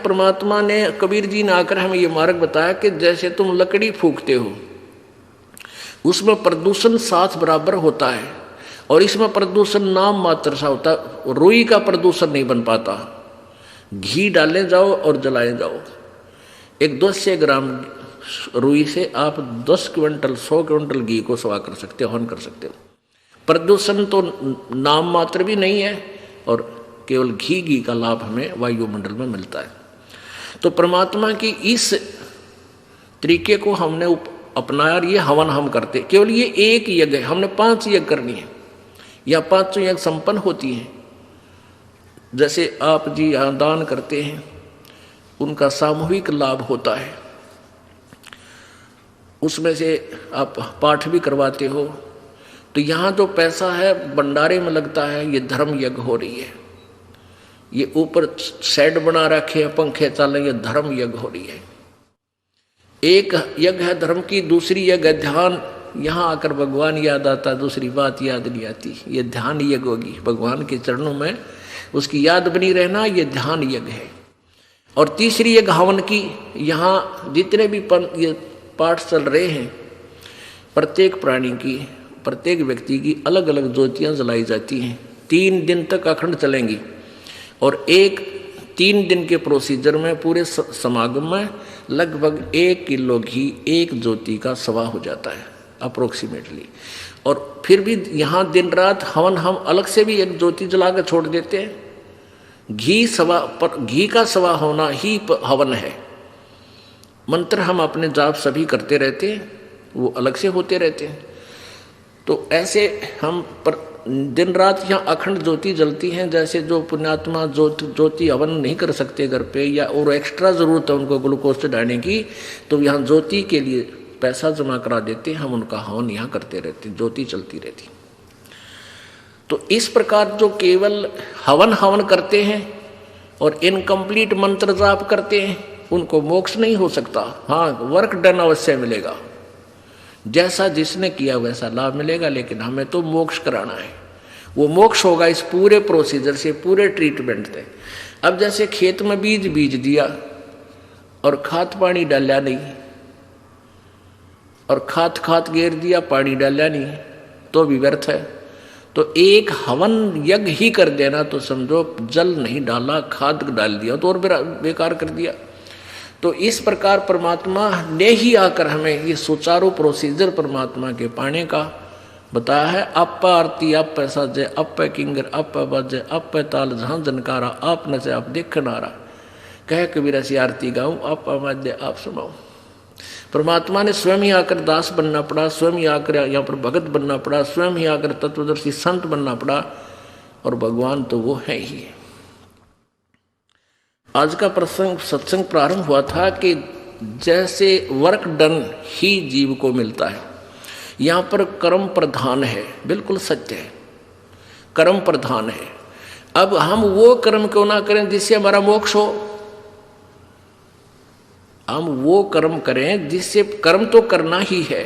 परमात्मा ने, कबीर जी ने आकर हमें ये मार्ग बताया कि जैसे तुम लकड़ी फूकते हो, उसमें प्रदूषण 7 बराबर होता है, और इसमें प्रदूषण नाम मात्र सा होता है। रुई का प्रदूषण नहीं बन पाता। घी डाले जाओ और जलाए जाओ, एक 200 ग्राम रुई से आप 10 क्विंटल 100 क्विंटल घी को सवा कर सकते हो, हवन कर सकते हो। प्रदूषण तो नाम मात्र भी नहीं है, और केवल घी का लाभ हमें वायुमंडल में मिलता है। तो परमात्मा की इस तरीके को हमने अपनाया, और ये हवन हम करते। केवल ये एक यज्ञ है, हमने 5 यज्ञ करनी है, या 5 यज्ञ संपन्न होती हैं। जैसे आप जी यहाँ दान करते हैं, उनका सामूहिक लाभ होता है। उसमें से आप पाठ भी करवाते हो, तो यहाँ जो पैसा है भंडारे में लगता है, ये धर्म यज्ञ हो रही है। ये ऊपर शेड बना रखे हैं, पंखे चल रहे, ये धर्म यज्ञ हो रही है। एक यज्ञ है धर्म की, दूसरी यज्ञ है ध्यान। यहाँ आकर भगवान याद आता, दूसरी बात याद नहीं आती। ये ध्यान यज्ञ होगी, भगवान के चरणों में उसकी याद बनी रहना, ये ध्यान यज्ञ है। और तीसरी यज्ञ हवन की। यहाँ जितने भी ये पाठ चल रहे हैं, प्रत्येक प्राणी की, प्रत्येक व्यक्ति की अलग अलग ज्योतियाँ जलाई जाती हैं। 3 दिन तक अखंड चलेंगी, और 3 दिन के प्रोसीजर में पूरे समागम में लगभग 1 किलो घी एक ज्योति का सवा हो जाता है अप्रोक्सीमेटली। और फिर भी यहाँ दिन रात हवन हम अलग से भी एक ज्योति जला कर छोड़ देते हैं। घी का सवा होना ही हवन है। मंत्र हम अपने जाप सभी करते रहते हैं, वो अलग से होते रहते हैं। तो ऐसे हम दिन रात यहाँ अखंड ज्योति जलती हैं। जैसे जो पुण्यात्मा ज्योति हवन नहीं कर सकते घर पे, या और एक्स्ट्रा ज़रूरत है उनको ग्लूकोज चढ़ाने की, तो यहाँ ज्योति के लिए पैसा जमा करा देते हैं, हम उनका हवन यहाँ करते रहते, ज्योति चलती रहती। तो इस प्रकार जो केवल हवन करते हैं और इनकम्प्लीट मंत्र जाप करते हैं, उनको मोक्ष नहीं हो सकता। हाँ, वर्क डन अवश्य मिलेगा, जैसा जिसने किया वैसा लाभ मिलेगा, लेकिन हमें तो मोक्ष कराना है। वो मोक्ष होगा इस पूरे प्रोसीजर से, पूरे ट्रीटमेंट से। अब जैसे खेत में बीज दिया और खाद पानी डाला नहीं, और खाद घेर दिया, पानी डाला नहीं, तो भी व्यर्थ है। तो एक हवन यज्ञ ही कर देना, तो समझो जल नहीं डाला, खाद डाल दिया तो और बेकार कर दिया। तो इस प्रकार परमात्मा ने ही आकर हमें ये सुचारू प्रोसीजर परमात्मा के पाने का बताया है। अप आरती अप साजे, अप किंगर अप बाजे, अप ताल जहाँ जनकारा, आप न से आप देख नारा, कह कबीर ऐसी आरती गाऊं, आप आवाज़ आप सुनाऊं। परमात्मा ने स्वयं ही आकर दास बनना पड़ा, स्वयं ही आकर यहाँ पर भगत बनना पड़ा, स्वयं ही आकर तत्वदर्शी संत बनना पड़ा, और भगवान तो वो है ही। आज का प्रसंग सत्संग प्रारंभ हुआ था कि जैसे वर्क डन ही जीव को मिलता है, यहाँ पर कर्म प्रधान है, बिल्कुल सत्य है, कर्म प्रधान है। अब हम वो कर्म क्यों ना करें जिससे हमारा मोक्ष हो। हम वो कर्म करें जिससे, कर्म तो करना ही है,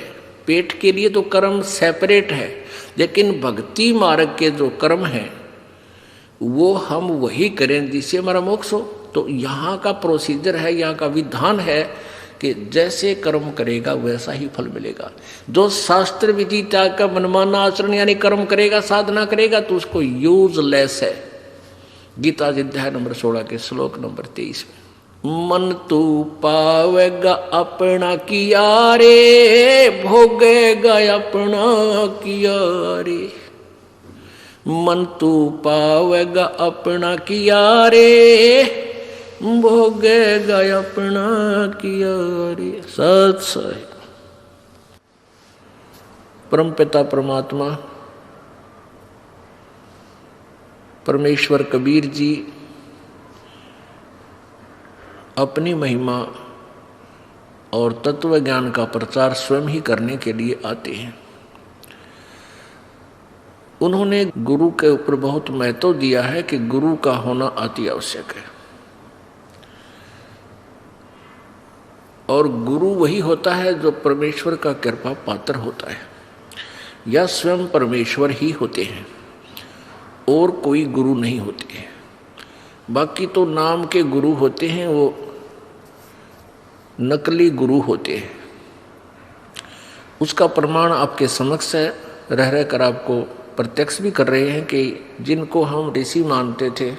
पेट के लिए तो कर्म सेपरेट है, लेकिन भक्ति मार्ग के जो कर्म हैं वो हम वही करें जिससे हमारा मोक्ष हो। तो यहाँ का प्रोसीजर है, यहाँ का विधान है कि जैसे कर्म करेगा वैसा ही फल मिलेगा। जो शास्त्र विधि त्याग का मनमाना आचरण यानी कर्म करेगा, साधना करेगा, तो उसको यूजलेस है। गीता अध्याय नंबर 16 के श्लोक नंबर 23 में, मन तू पावेगा अपना किया रे, भोगेगा अपना किया रे। मन तू पावेगा अपना किया रे, भोगेगा अपना किया रे। सत्य परमपिता परमात्मा परमेश्वर कबीर जी अपनी महिमा और तत्व ज्ञान का प्रचार स्वयं ही करने के लिए आते हैं। उन्होंने गुरु के ऊपर बहुत महत्व दिया है कि गुरु का होना अति आवश्यक है, और गुरु वही होता है जो परमेश्वर का कृपा पात्र होता है, या स्वयं परमेश्वर ही होते हैं, और कोई गुरु नहीं होते हैं। बाकी तो नाम के गुरु होते हैं, वो नकली गुरु होते हैं। उसका प्रमाण आपके समक्ष है, रह रहकर आपको प्रत्यक्ष भी कर रहे हैं कि जिनको हम ऋषि मानते थे,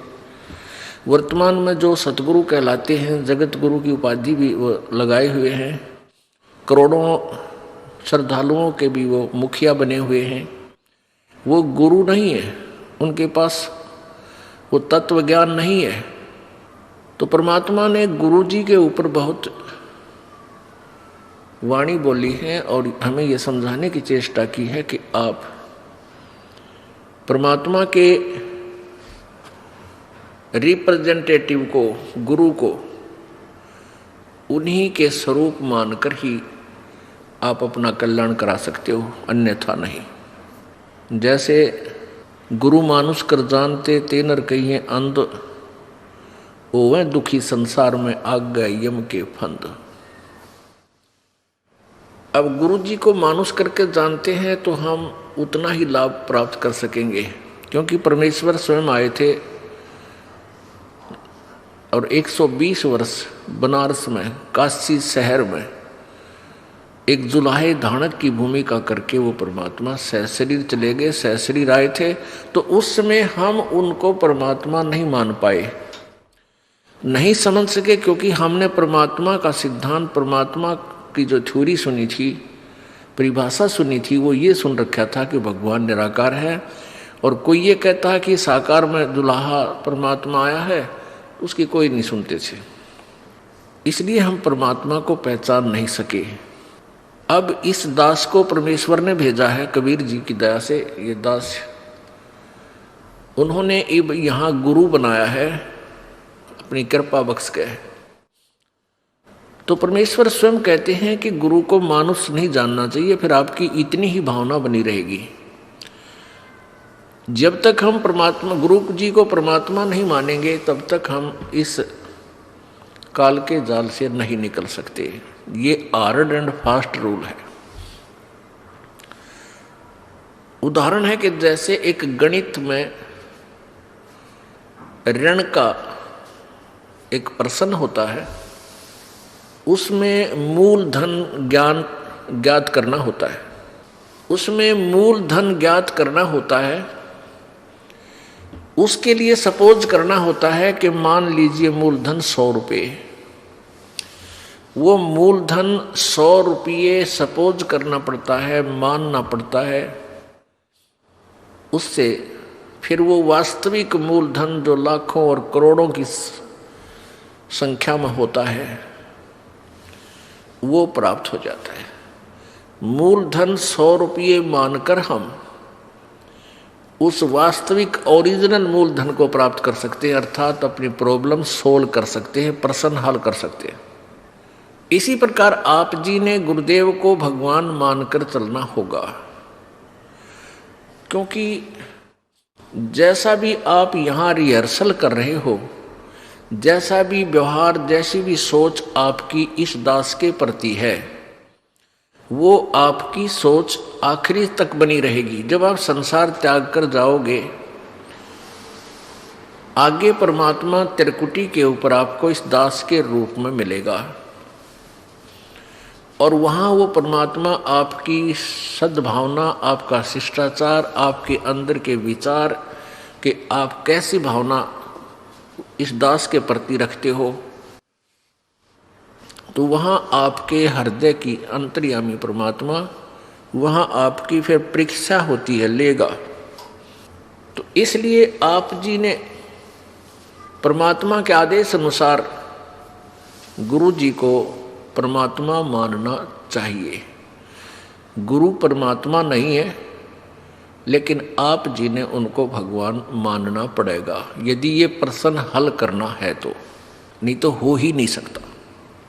वर्तमान में जो सतगुरु कहलाते हैं, जगत गुरु की उपाधि भी वो लगाए हुए हैं, करोड़ों श्रद्धालुओं के भी वो मुखिया बने हुए हैं, वो गुरु नहीं है, उनके पास वो तत्व ज्ञान नहीं है। तो परमात्मा ने गुरु जी के ऊपर बहुत वाणी बोली है और हमें ये समझाने की चेष्टा की है कि आप परमात्मा के रिप्रेजेंटेटिव को, गुरु को, उन्हीं के स्वरूप मानकर ही आप अपना कल्याण करा सकते हो, अन्यथा नहीं। जैसे गुरु मानुष कर जानते ते नर कहिए अंध, ओवे दुखी संसार में आग गए यम के फंद। अब गुरु जी को मानुष करके जानते हैं तो हम उतना ही लाभ प्राप्त कर सकेंगे, क्योंकि परमेश्वर स्वयं आए थे और 120 वर्ष बनारस में, काशी शहर में एक जुलाहे धानक की भूमिका करके वो परमात्मा सहशरीर चले गए, सहशरीर आए थे। तो उस समय हम उनको परमात्मा नहीं मान पाए, नहीं समझ सके, क्योंकि हमने परमात्मा का सिद्धांत, परमात्मा की जो थ्योरी सुनी थी, परिभाषा सुनी थी, वो ये सुन रखा था कि भगवान निराकार है, और कोई ये कहता है कि साकार में दुल्हा परमात्मा आया है, उसकी कोई नहीं सुनते थे। इसलिए हम परमात्मा को पहचान नहीं सके। अब इस दास को परमेश्वर ने भेजा है, कबीर जी की दया से ये दास, उन्होंने यहाँ गुरु बनाया है, अपनी कृपा बख्श के। तो परमेश्वर स्वयं कहते हैं कि गुरु को मानुष नहीं जानना चाहिए, फिर आपकी इतनी ही भावना बनी रहेगी। जब तक हम परमात्मा, गुरु जी को परमात्मा नहीं मानेंगे, तब तक हम इस काल के जाल से नहीं निकल सकते। ये हार्ड एंड फास्ट रूल है। उदाहरण है कि जैसे एक गणित में ऋण का एक प्रश्न होता है, उसमें मूलधन ज्ञात करना होता है, उसमें मूलधन ज्ञात करना होता है। उसके लिए सपोज करना होता है कि मान लीजिए मूलधन 100 रुपये, वो मूलधन 100 रुपये सपोज करना पड़ता है, मानना पड़ता है। उससे फिर वो वास्तविक मूलधन जो लाखों और करोड़ों की संख्या में होता है, वो प्राप्त हो जाता है। मूलधन 100 रुपये मानकर हम उस वास्तविक ओरिजिनल मूलधन को प्राप्त कर सकते हैं, अर्थात अपनी प्रॉब्लम सोल्व कर सकते हैं, प्रश्न हल कर सकते हैं। इसी प्रकार आप जी ने गुरुदेव को भगवान मानकर चलना होगा, क्योंकि जैसा भी आप यहाँ रिहर्सल कर रहे हो, जैसा भी व्यवहार, जैसी भी सोच आपकी इस दास के प्रति है, वो आपकी सोच आखिरी तक बनी रहेगी। जब आप संसार त्याग कर जाओगे, आगे परमात्मा त्रिकुटी के ऊपर आपको इस दास के रूप में मिलेगा, और वहाँ वो परमात्मा आपकी सद्भावना, आपका शिष्टाचार, आपके अंदर के विचार कि आप कैसी भावना इस दास के प्रति रखते हो, तो वहाँ आपके हृदय की अंतर्यामी परमात्मा वहाँ आपकी फिर परीक्षा होती है, लेगा। तो इसलिए आप जी ने परमात्मा के आदेश अनुसार गुरु जी को परमात्मा मानना चाहिए। गुरु परमात्मा नहीं है, लेकिन आप जी ने उनको भगवान मानना पड़ेगा, यदि ये प्रश्न हल करना है तो, नहीं तो हो ही नहीं सकता।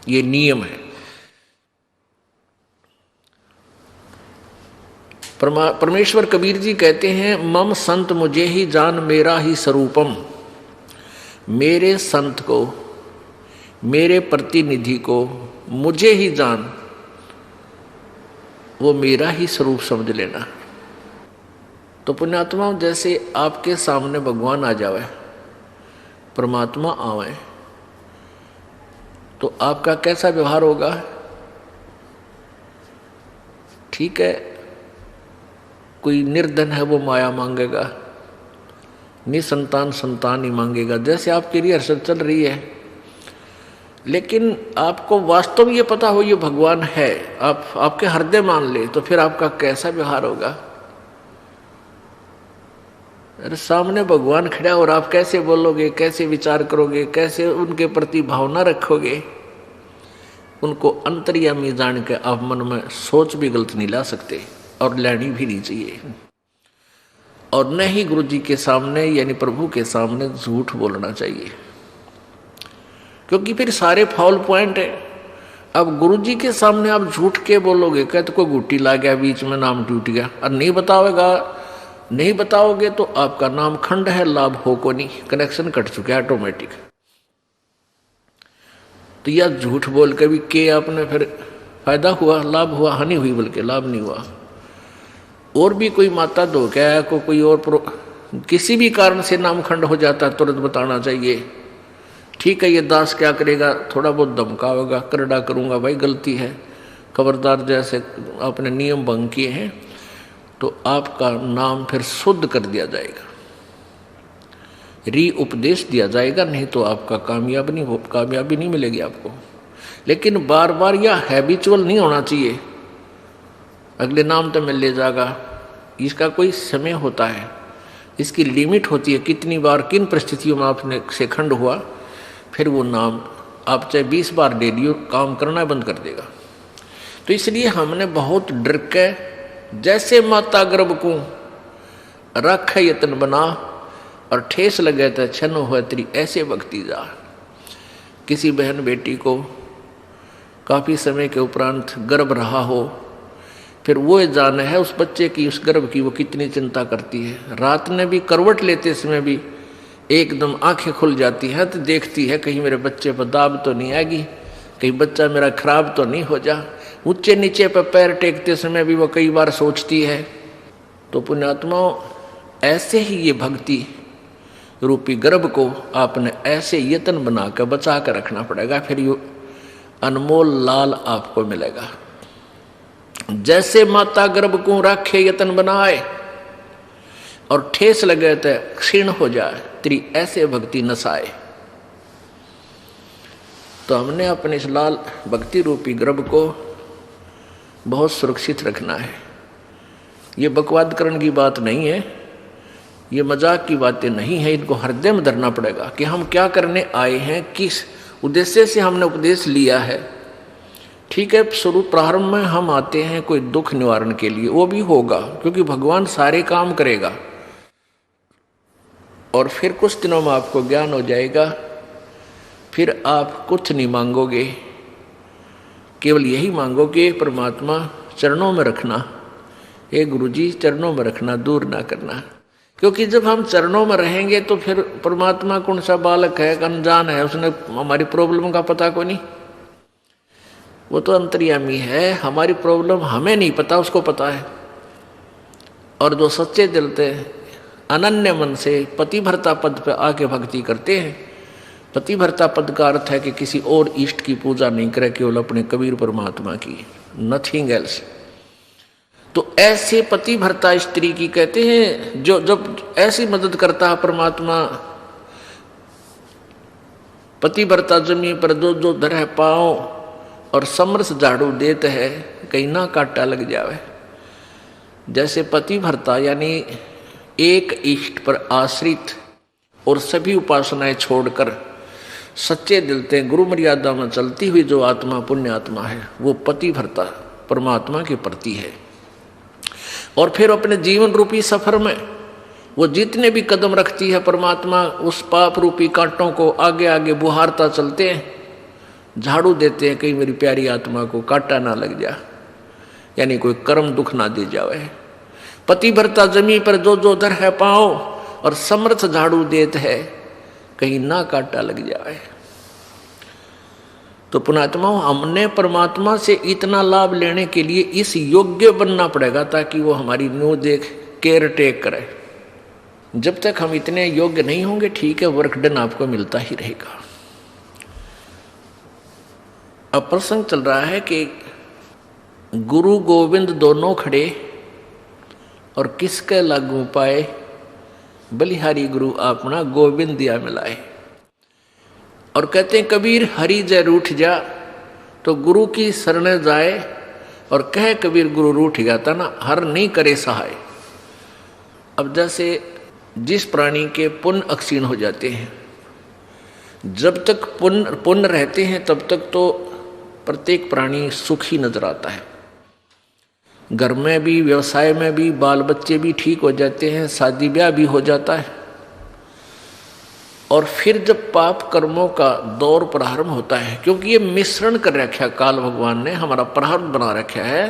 ये नियम है। परमेश्वर कबीर जी कहते हैं, मम संत मुझे ही जान मेरा ही स्वरूपम। मेरे संत को, मेरे प्रतिनिधि को मुझे ही जान, वो मेरा ही स्वरूप समझ लेना। तो पुण्यात्मा, जैसे आपके सामने भगवान आ जावे परमात्मा आवे तो आपका कैसा व्यवहार होगा? ठीक है, कोई निर्धन है वो माया मांगेगा, निसंतान संतान ही मांगेगा, जैसे आपकी रिहर्सल चल रही है। लेकिन आपको वास्तव ये पता हो ये भगवान है, आप आपके हृदय मान ले, तो फिर आपका कैसा व्यवहार होगा? अरे सामने भगवान खड़ा और आप कैसे बोलोगे, कैसे विचार करोगे, कैसे उनके प्रति भावना रखोगे? उनको अंतर्यामी जान के आप मन में सोच भी गलत नहीं ला सकते और लेनी भी नहीं चाहिए। और न ही गुरु जी के सामने यानी प्रभु के सामने झूठ बोलना चाहिए, क्योंकि फिर सारे फाउल पॉइंट है। अब गुरु जी के सामने आप झूठ के बोलोगे, कहते को गुट्टी ला गया बीच में, नाम टूट गया, और नहीं बताओगे तो आपका नाम खंड है, लाभ हो को नहीं, कनेक्शन कट चुका है ऑटोमेटिक। तो यह झूठ बोल के भी के आपने फिर फायदा हुआ, लाभ हुआ, हानि हुई, बल्कि लाभ नहीं हुआ। और भी कोई माता धोखा को कोई और किसी भी कारण से नाम खंड हो जाता है, तुरंत बताना चाहिए। ठीक है, ये दास क्या करेगा, थोड़ा बहुत धमकावेगा, करड़ा करूंगा, भाई गलती है, खबरदार, जैसे आपने नियम भंग किए हैं, तो आपका नाम फिर शुद्ध कर दिया जाएगा, री उपदेश दिया जाएगा, नहीं तो आपका कामयाबी नहीं मिलेगी आपको। लेकिन बार बार यह हैबिचुअल नहीं होना चाहिए, अगले नाम तो मिल ले जाएगा, इसका कोई समय होता है, इसकी लिमिट होती है, कितनी बार किन परिस्थितियों में आपने से खंड हुआ, फिर वो नाम आप चाहे 20 बार ले लियो, काम करना बंद कर देगा। तो इसलिए हमने बहुत डर के, जैसे माता गर्भ को रख यत्न बना और ठेस लगे तो छन हो तेरी ऐसे भक्ति जा। किसी बहन बेटी को काफ़ी समय के उपरांत गर्भ रहा हो, फिर वो जाने है उस बच्चे की, उस गर्भ की वो कितनी चिंता करती है। रात में भी करवट लेते समय भी एकदम आंखें खुल जाती हैं, तो देखती है कहीं मेरे बच्चे पर दाब तो नहीं आएगी, कहीं बच्चा मेरा खराब तो नहीं हो जा। ऊंचे नीचे पर पैर टेकते समय भी वो कई बार सोचती है। तो पुण्यात्माओं, ऐसे ही ये भक्ति रूपी गर्भ को आपने ऐसे यत्न बना कर बचा कर रखना पड़ेगा, फिर ये अनमोल लाल आपको मिलेगा। जैसे माता गर्भ को रखे यत्न बनाए और ठेस लगे तो क्षीण हो जाए, तेरी ऐसे भक्ति नसाए। तो हमने अपने इस लाल भक्ति रूपी गर्भ को बहुत सुरक्षित रखना है। ये बकवाद करने की बात नहीं है, ये मजाक की बातें नहीं है, इनको हृदय में धरना पड़ेगा कि हम क्या करने आए हैं, किस उद्देश्य से हमने उपदेश लिया है। ठीक है, शुरू प्रारंभ में हम आते हैं कोई दुख निवारण के लिए, वो भी होगा क्योंकि भगवान सारे काम करेगा, और फिर कुछ दिनों में आपको ज्ञान हो जाएगा, फिर आप कुछ नहीं मांगोगे, केवल यही मांगोगे परमात्मा चरणों में रखना, हे गुरुजी चरणों में रखना, दूर ना करना। क्योंकि जब हम चरणों में रहेंगे तो फिर परमात्मा कौन सा बालक है, अनजान है, उसने हमारी प्रॉब्लम का पता को नहीं, वो तो अंतर्यामी है, हमारी प्रॉब्लम हमें नहीं पता, उसको पता है। और जो सच्चे दिल से अनन्य मन से पतिभर्ता पद पर आके भक्ति करते हैं, पतिभर्ता पद का अर्थ है कि किसी और इष्ट की पूजा नहीं करे, केवल अपने कबीर परमात्मा की, नथिंग एल्स। तो ऐसे पतिभर्ता स्त्री की कहते हैं, जो जब ऐसी मदद करता है परमात्मा, पतिभर्ता जमीन पर दो धर है पाँव और समरस झाड़ू देते है, कहीं ना काटा लग जावे। जैसे पतिभर्ता यानी एक इष्ट पर आश्रित और सभी उपासनाएं छोड़कर सच्चे दिल से गुरु मर्यादा में चलती हुई जो आत्मा पुण्य आत्मा है, वो पतिभर्ता परमात्मा के प्रति है। और फिर अपने जीवन रूपी सफर में वो जितने भी कदम रखती है परमात्मा, उस पाप रूपी कांटों को आगे आगे बुहारता चलते हैं, झाड़ू देते हैं, कहीं मेरी प्यारी आत्मा को कांटा ना लग जा, यानी कोई कर्म दुख ना दे जावे। पतिभर्ता जमी पर जो धर है पाँव और समर्थ झाड़ू देते है, कहीं ना कांटा लग जाए। तो पुण्यात्माओं, हमने परमात्मा से इतना लाभ लेने के लिए इस योग्य बनना पड़ेगा ताकि वो हमारी न्यू देख केयर टेक करे। जब तक हम इतने योग्य नहीं होंगे, ठीक है, वर्क डन आपको मिलता ही रहेगा। अब प्रसंग चल रहा है कि गुरु गोविंद दोनों खड़े और किसके लागू पाए, बलिहारी गुरु अपना गोविंद दिया मिलाए। और कहते हैं कबीर हरि जय रूठ जा, तो गुरु की शरण जाए और कहे कबीर गुरु रूठ गया था ना, हर नहीं करे सहाय। अब जैसे जिस प्राणी के पुण्य अक्षीण हो जाते हैं, जब तक पुण्य रहते हैं तब तक तो प्रत्येक प्राणी सुखी नजर आता है। घर में भी, व्यवसाय में भी, बाल बच्चे भी ठीक हो जाते हैं, शादी ब्याह भी हो जाता है। और फिर जब पाप कर्मों का दौर प्रारंभ होता है, क्योंकि ये मिश्रण कर रखा है काल भगवान ने, हमारा प्रारब्ध बना रखा है,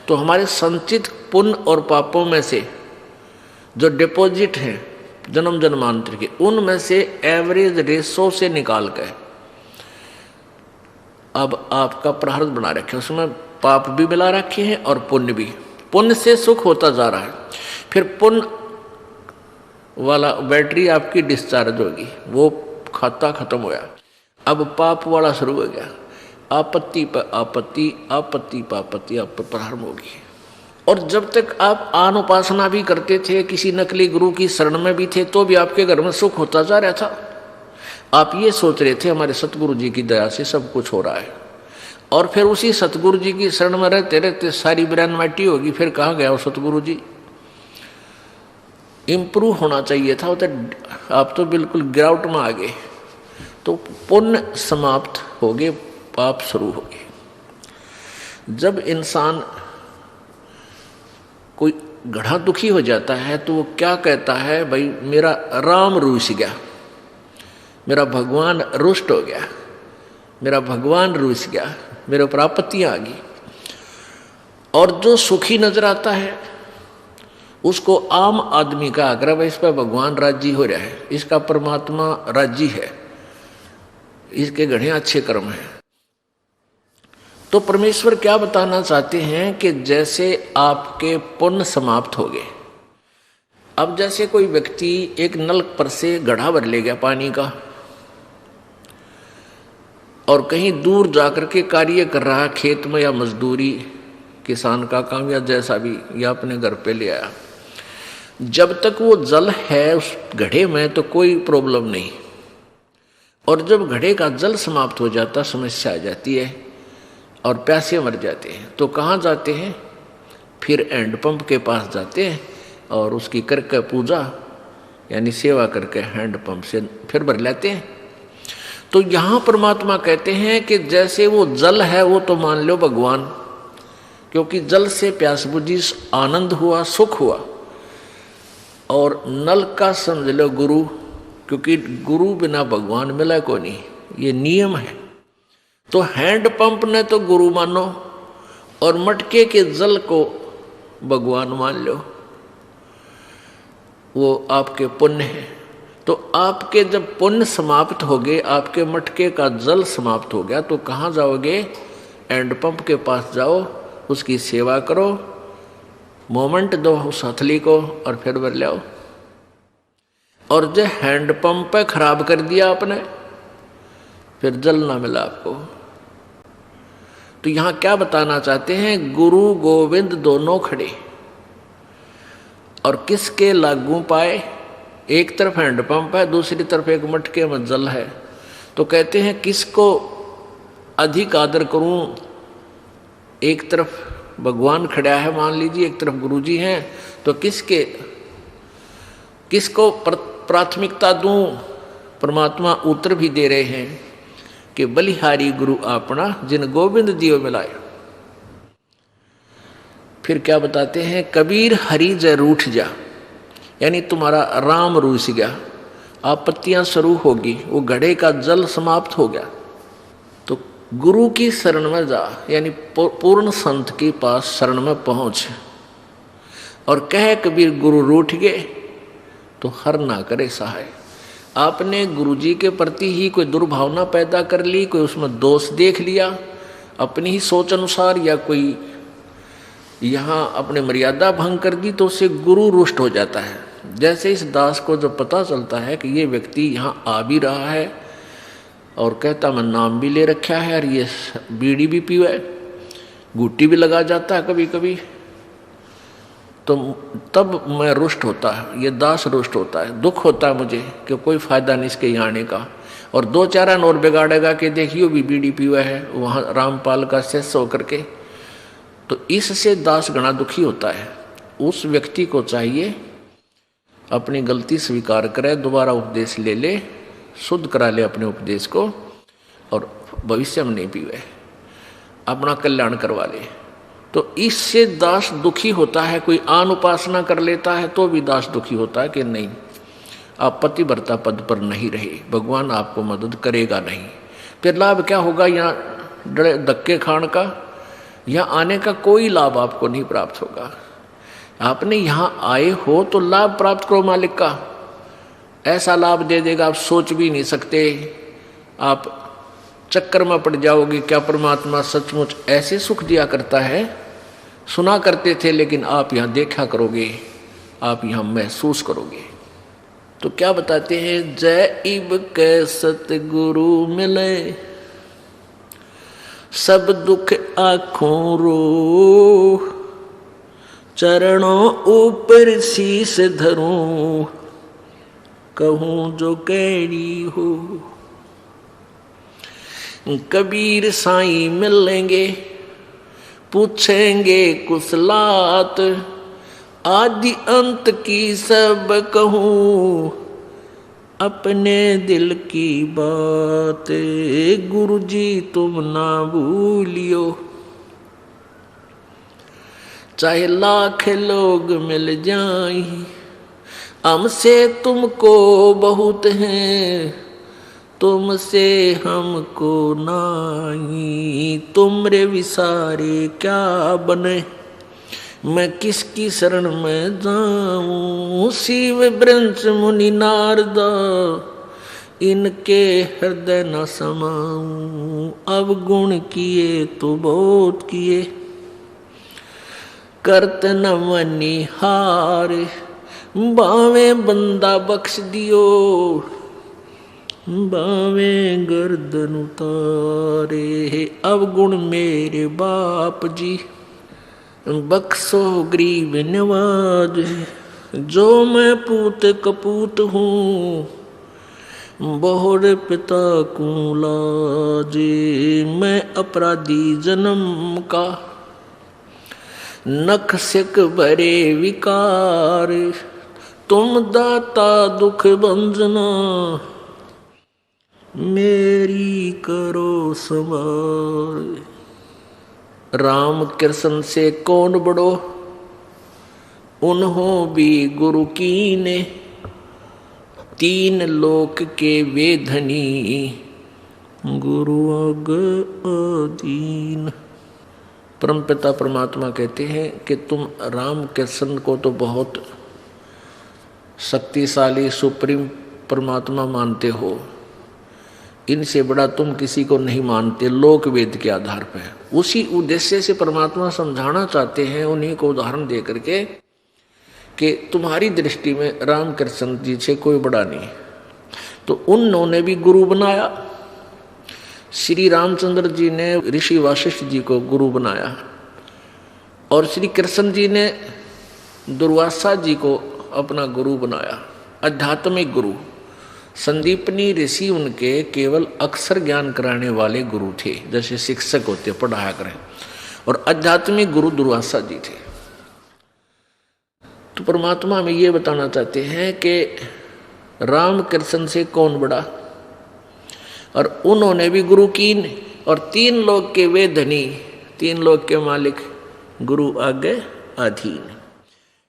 तो हमारे संचित पुण्य और पापों में से जो डिपॉजिट हैं जन्म जन्मांतर के, उनमें से एवरेज रेशो से निकाल कर अब आपका प्रारब्ध बना रखे, उसमें पाप भी मिला रखे हैं और पुण्य भी। पुण्य से सुख होता जा रहा है, फिर पुण्य वाला बैटरी आपकी डिस्चार्ज होगी, वो खाता खत्म हो गया। अब पाप वाला शुरू हो गया, आपत्ति पर आपत्ति, आपत्ति पर आपत्ति आप पर प्रारंभ होगी। और जब तक आप आन उपासना भी करते थे, किसी नकली गुरु की शरण में भी थे, तो भी आपके घर में सुख होता जा रहा था। आप ये सोच रहे थे हमारे सतगुरु जी की दया से सब कुछ हो रहा है, और फिर उसी सतगुरु जी की शरण में रहते रहते सारी ब्रेन माटी होगी, फिर कहाँ गया वो सतगुरु जी। इम्प्रूव होना चाहिए था, तो आप तो बिल्कुल गिरावट में आ गए। तो पुण्य समाप्त हो गए, पाप शुरू हो गए। जब इंसान कोई गधा दुखी हो जाता है तो वो क्या कहता है, भाई मेरा राम रूस गया, मेरा भगवान रुष्ट हो गया, मेरा भगवान रूस गया, मेरे ऊपर आपत्तियां आ गई। और जो सुखी नजर आता है उसको आम आदमी का आग्रह, भाई इस पर भगवान राजी हो रहा है, इसका परमात्मा राजी है, इसके घड़े अच्छे कर्म हैं। तो परमेश्वर क्या बताना चाहते हैं कि जैसे आपके पुण्य समाप्त हो गए, अब जैसे कोई व्यक्ति एक नल पर से घड़ा भर ले गया पानी का, और कहीं दूर जाकर के कार्य कर रहा है, खेत में या मजदूरी, किसान का काम या जैसा भी, या अपने घर पे ले आया, जब तक वो जल है उस घड़े में तो कोई प्रॉब्लम नहीं। और जब घड़े का जल समाप्त हो जाता, समस्या आ जाती है और प्यासे मर जाते हैं, तो कहाँ जाते हैं, फिर हैंडपंप के पास जाते हैं और उसकी करके पूजा यानी सेवा करके हैंडपंप से फिर भर लेते हैं। तो यहाँ परमात्मा कहते हैं कि जैसे वो जल है वो तो मान लो भगवान, क्योंकि जल से प्यास बुझी, आनंद हुआ, सुख हुआ। और नल का समझ लो गुरु, क्योंकि गुरु बिना भगवान मिला को नहीं, ये नियम है। तो हैंडपंप ने तो गुरु मानो और मटके के जल को भगवान मान लो, वो आपके पुण्य है। तो आपके जब पुण्य समाप्त हो गए, आपके मटके का जल समाप्त हो गया, तो कहाँ जाओगे, हैंडपंप के पास जाओ, उसकी सेवा करो, मोमेंट दो उस हथली को और फिर भर लाओ। और जो हैंडपंप पे खराब कर दिया आपने, फिर जल ना मिला आपको। तो यहां क्या बताना चाहते हैं, गुरु गोविंद दोनों खड़े और किसके लागू पाए, एक तरफ हैंडपंप है, दूसरी तरफ एक मटके में जल है। तो कहते हैं किसको अधिक आदर करूं, एक तरफ भगवान खड़ा है मान लीजिए, एक तरफ गुरु जी हैं, तो किसको प्राथमिकता दूं। परमात्मा उत्तर भी दे रहे हैं कि बलिहारी गुरु अपना जिन गोविंद दियो मिलाए। फिर क्या बताते हैं, कबीर हरि जय रूठ जा, यानी तुम्हारा राम रूस गया, आपत्तियां शुरू होगी, वो घड़े का जल समाप्त हो गया। तो गुरु की शरण में जा, यानी पूर्ण संत के पास शरण में पहुंच और कह कबीर गुरु रूठ गए तो हर ना करे सहाय। आपने गुरु जी के प्रति ही कोई दुर्भावना पैदा कर ली, कोई उसमें दोष देख लिया अपनी ही सोच अनुसार, या कोई यहाँ अपने मर्यादा भंग कर दी, तो उससे गुरु रुष्ट हो जाता है। जैसे इस दास को जब पता चलता है कि ये व्यक्ति यहाँ आ भी रहा है और कहता मैं नाम भी ले रखा है और ये बीड़ी भी पीवा है, गुट्टी भी लगा जाता है कभी कभी, तो तब मैं रुष्ट होता है, ये दास रुष्ट होता है, दुख होता है मुझे कि कोई फायदा नहीं इसके यहाँ आने का, और दो चार और बिगाड़ेगा कि देखियो भी बीड़ी पीवा है वहाँ रामपाल का शिष्य होकर के। तो इससे दास गणा दुखी होता है। उस व्यक्ति को चाहिए अपनी गलती स्वीकार करे, दोबारा उपदेश ले ले, शुद्ध करा ले अपने उपदेश को और भविष्य में नहीं पीवे, अपना कल्याण करवा ले। तो इससे दास दुखी होता है। कोई आन उपासना कर लेता है तो भी दास दुखी होता है कि नहीं, आप पतिव्रता पद पर नहीं रहे, भगवान आपको मदद करेगा नहीं। फिर लाभ क्या होगा यहाँ धक्के खान का, यहाँ आने का कोई लाभ आपको नहीं प्राप्त होगा। आपने यहाँ आए हो तो लाभ प्राप्त करो मालिक का, ऐसा लाभ दे देगा आप सोच भी नहीं सकते। आप चक्कर में पड़ जाओगे, क्या परमात्मा सचमुच ऐसे सुख दिया करता है? सुना करते थे, लेकिन आप यहाँ देखा करोगे, आप यहाँ महसूस करोगे। तो क्या बताते हैं, जय इब के सतगुरु मिले, सब दुख आँखों रो, चरणों ऊपर शीस धरूं, कहूँ जो कैरी हो। कबीर साईं मिलेंगे, पूछेंगे कुशलात, आदि अंत की सब कहूँ, अपने दिल की बात, गुरु जी तुम ना भूलियो। चाहे लाख लोग मिल जाएं, हमसे तुमको बहुत हैं, तुमसे हमको नहीं, तुमरे विसारे क्या बने, मैं किसकी शरण में जाऊं। शिव ब्रंश मुनि नारद, इनके हृदय न समाऊं। अब गुण किए तो बहुत किए, करत न मनी हार, बावे बंदा बख्श दियो, बावे गर्दन उतारे। अब गुण मेरे बाप जी, बख्शो गरीब नवाज, जो मैं पूत कपूत हूँ, बहुर पिता को लाजे। मैं अपराधी जन्म का, नख सिक भरे विकार, तुम दाता दुख भंजना, मेरी करो संभाल। राम कृष्ण से कौन बड़ो, उन्हों भी गुरु कीने, तीन लोक के वे धनी, गुरु अग अधीन। परमपिता परमात्मा कहते हैं कि तुम राम कृष्ण को तो बहुत शक्तिशाली सुप्रीम परमात्मा मानते हो, इनसे बड़ा तुम किसी को नहीं मानते, लोक वेद के आधार पर। उसी उद्देश्य से परमात्मा समझाना चाहते हैं उन्हीं को उदाहरण दे करके कि तुम्हारी दृष्टि में राम कृष्ण जी से कोई बड़ा नहीं। तो उन्होंने भी गुरु बनाया। श्री रामचंद्र जी ने ऋषि वशिष्ठ जी को गुरु बनाया और श्री कृष्ण जी ने दुर्वासा जी को अपना गुरु बनाया, आध्यात्मिक गुरु। संदीपनी ऋषि उनके केवल अक्षर ज्ञान कराने वाले गुरु थे, जैसे शिक्षक होते पढ़ाया करें, और आध्यात्मिक गुरु दुर्वासा जी थे। तो परमात्मा हमें ये बताना चाहते हैं कि राम कृष्ण से कौन बड़ा, और उन्होंने भी गुरु कीन, और तीन लोग के वे धनी, तीन लोग के मालिक, गुरु आगे अधीन।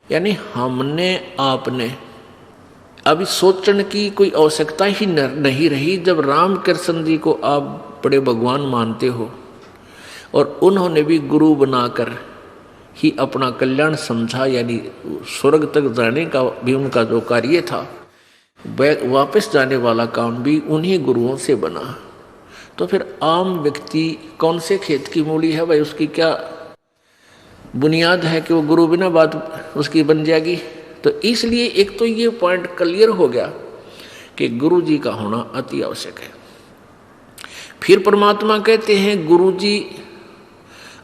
यानी हमने आपने अभी सोचने की कोई आवश्यकता ही नहीं रही। जब राम कृष्ण जी को आप बड़े भगवान मानते हो और उन्होंने भी गुरु बनाकर ही अपना कल्याण समझा, यानी स्वर्ग तक जाने का भी उनका जो कार्य था, वापस जाने वाला काम भी उन्हीं गुरुओं से बना। तो फिर आम व्यक्ति कौन से खेत की मूली है भाई, उसकी क्या बुनियाद है कि वो गुरु बिना बात उसकी बन जाएगी? तो इसलिए एक तो ये पॉइंट क्लियर हो गया कि गुरु जी का होना अति आवश्यक है। फिर परमात्मा कहते हैं गुरु जी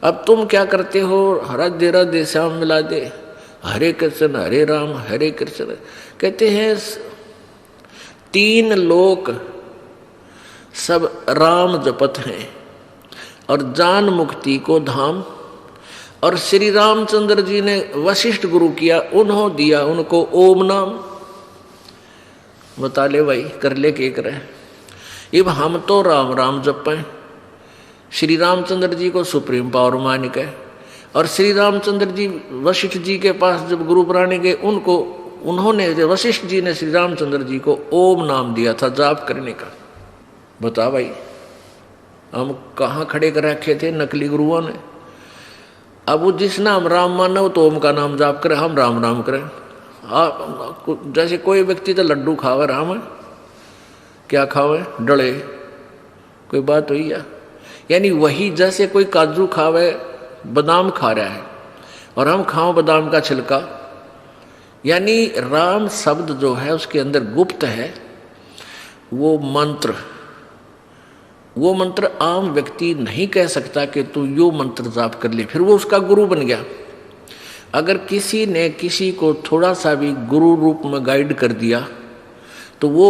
अब तुम क्या करते हो, राधे राधे श्याम मिला दे, हरे राम हरे कृष्ण। कहते हैं 3 लोक सब राम जपत हैं और जान मुक्ति को धाम। और श्री रामचंद्र जी ने वशिष्ठ गुरु किया, उन्होंने दिया उनको ओम नाम। बता ले भाई, कर ले के करे। अब हम तो राम राम जपें, श्री रामचंद्र जी को सुप्रीम पावर मान के, और श्री रामचंद्र जी वशिष्ठ जी के पास जब गुरु बनाने गए, उन्होंने वशिष्ठ जी ने श्री रामचंद्र जी को ओम नाम दिया था जाप करने का। बता भाई, हम कहाँ खड़े कर रखे थे नकली गुरुओं ने। अब वो जिस नाम राम माना वो तो ओम का नाम जाप करे, हम राम राम करें। जैसे कोई व्यक्ति तो लड्डू खावे राम है, क्या खावे डले, कोई बात हुई या? यानी वही जैसे कोई काजू खावे बादाम खा रहा है और हम खाओ बादाम का छिलका। यानी राम शब्द जो है उसके अंदर गुप्त है वो मंत्र आम व्यक्ति नहीं कह सकता कि तू यो मंत्र जाप कर ले, फिर वो उसका गुरु बन गया। अगर किसी ने किसी को थोड़ा सा भी गुरु रूप में गाइड कर दिया तो वो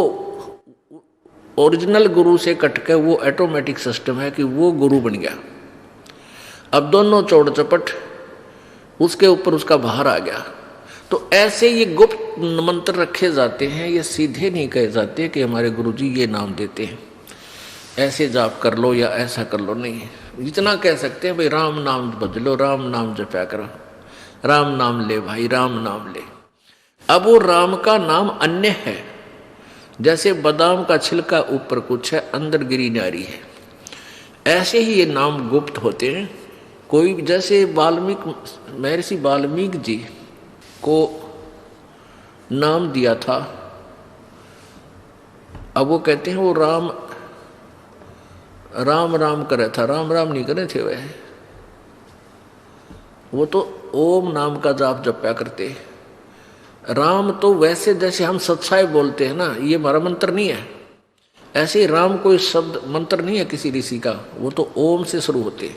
ओरिजिनल गुरु से कटकर वो ऑटोमेटिक सिस्टम है कि वो गुरु बन गया। अब दोनों चौड़ चपट उसके ऊपर उसका बाहर आ गया। तो ऐसे ये गुप्त मंत्र रखे जाते हैं, ये सीधे नहीं कहे जाते कि हमारे गुरुजी ये नाम देते हैं ऐसे जाप कर लो या ऐसा कर लो, नहीं। इतना कह सकते हैं भाई राम नाम भज लो, राम नाम जपया करो, राम नाम ले भाई, राम नाम ले। अब वो राम का नाम अन्य है, जैसे बादाम का छिलका ऊपर कुछ है अंदर गिरी नारी है, ऐसे ही ये नाम गुप्त होते हैं। कोई जैसे महर्षि वाल्मीकि जी को नाम दिया था, अब वो कहते हैं वो राम राम करे था, राम नहीं करे थे वह, वो तो ओम नाम का जाप जपया करते। राम तो वैसे जैसे हम सत्साई बोलते हैं ना, ये हमारा मंत्र नहीं है। ऐसे ही राम कोई शब्द मंत्र नहीं है किसी ऋषि का, वो तो ओम से शुरू होते हैं।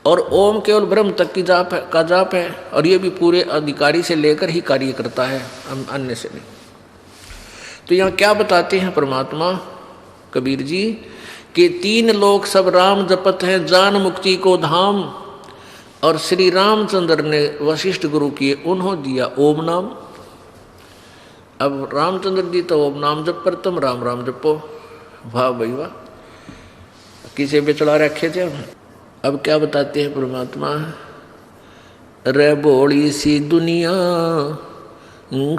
और ओम केवल ब्रह्म तक की जाप है, और ये भी पूरे अधिकारी से लेकर ही कार्य करता है, अन्य से नहीं। तो यहाँ क्या बताते हैं परमात्मा कबीर जी कि 3 लोक सब राम जपत हैं, जान मुक्ति को धाम। और श्री रामचंद्र ने वशिष्ठ गुरु किए, उन्होंने दिया ओम नाम। अब रामचंद्र जी तो ओम नाम जप पर, तुम राम राम जपो। वाह भाई वाह, किसे बेचड़ा रखे थे। अब क्या बताते हैं परमात्मा, रे बोली सी दुनिया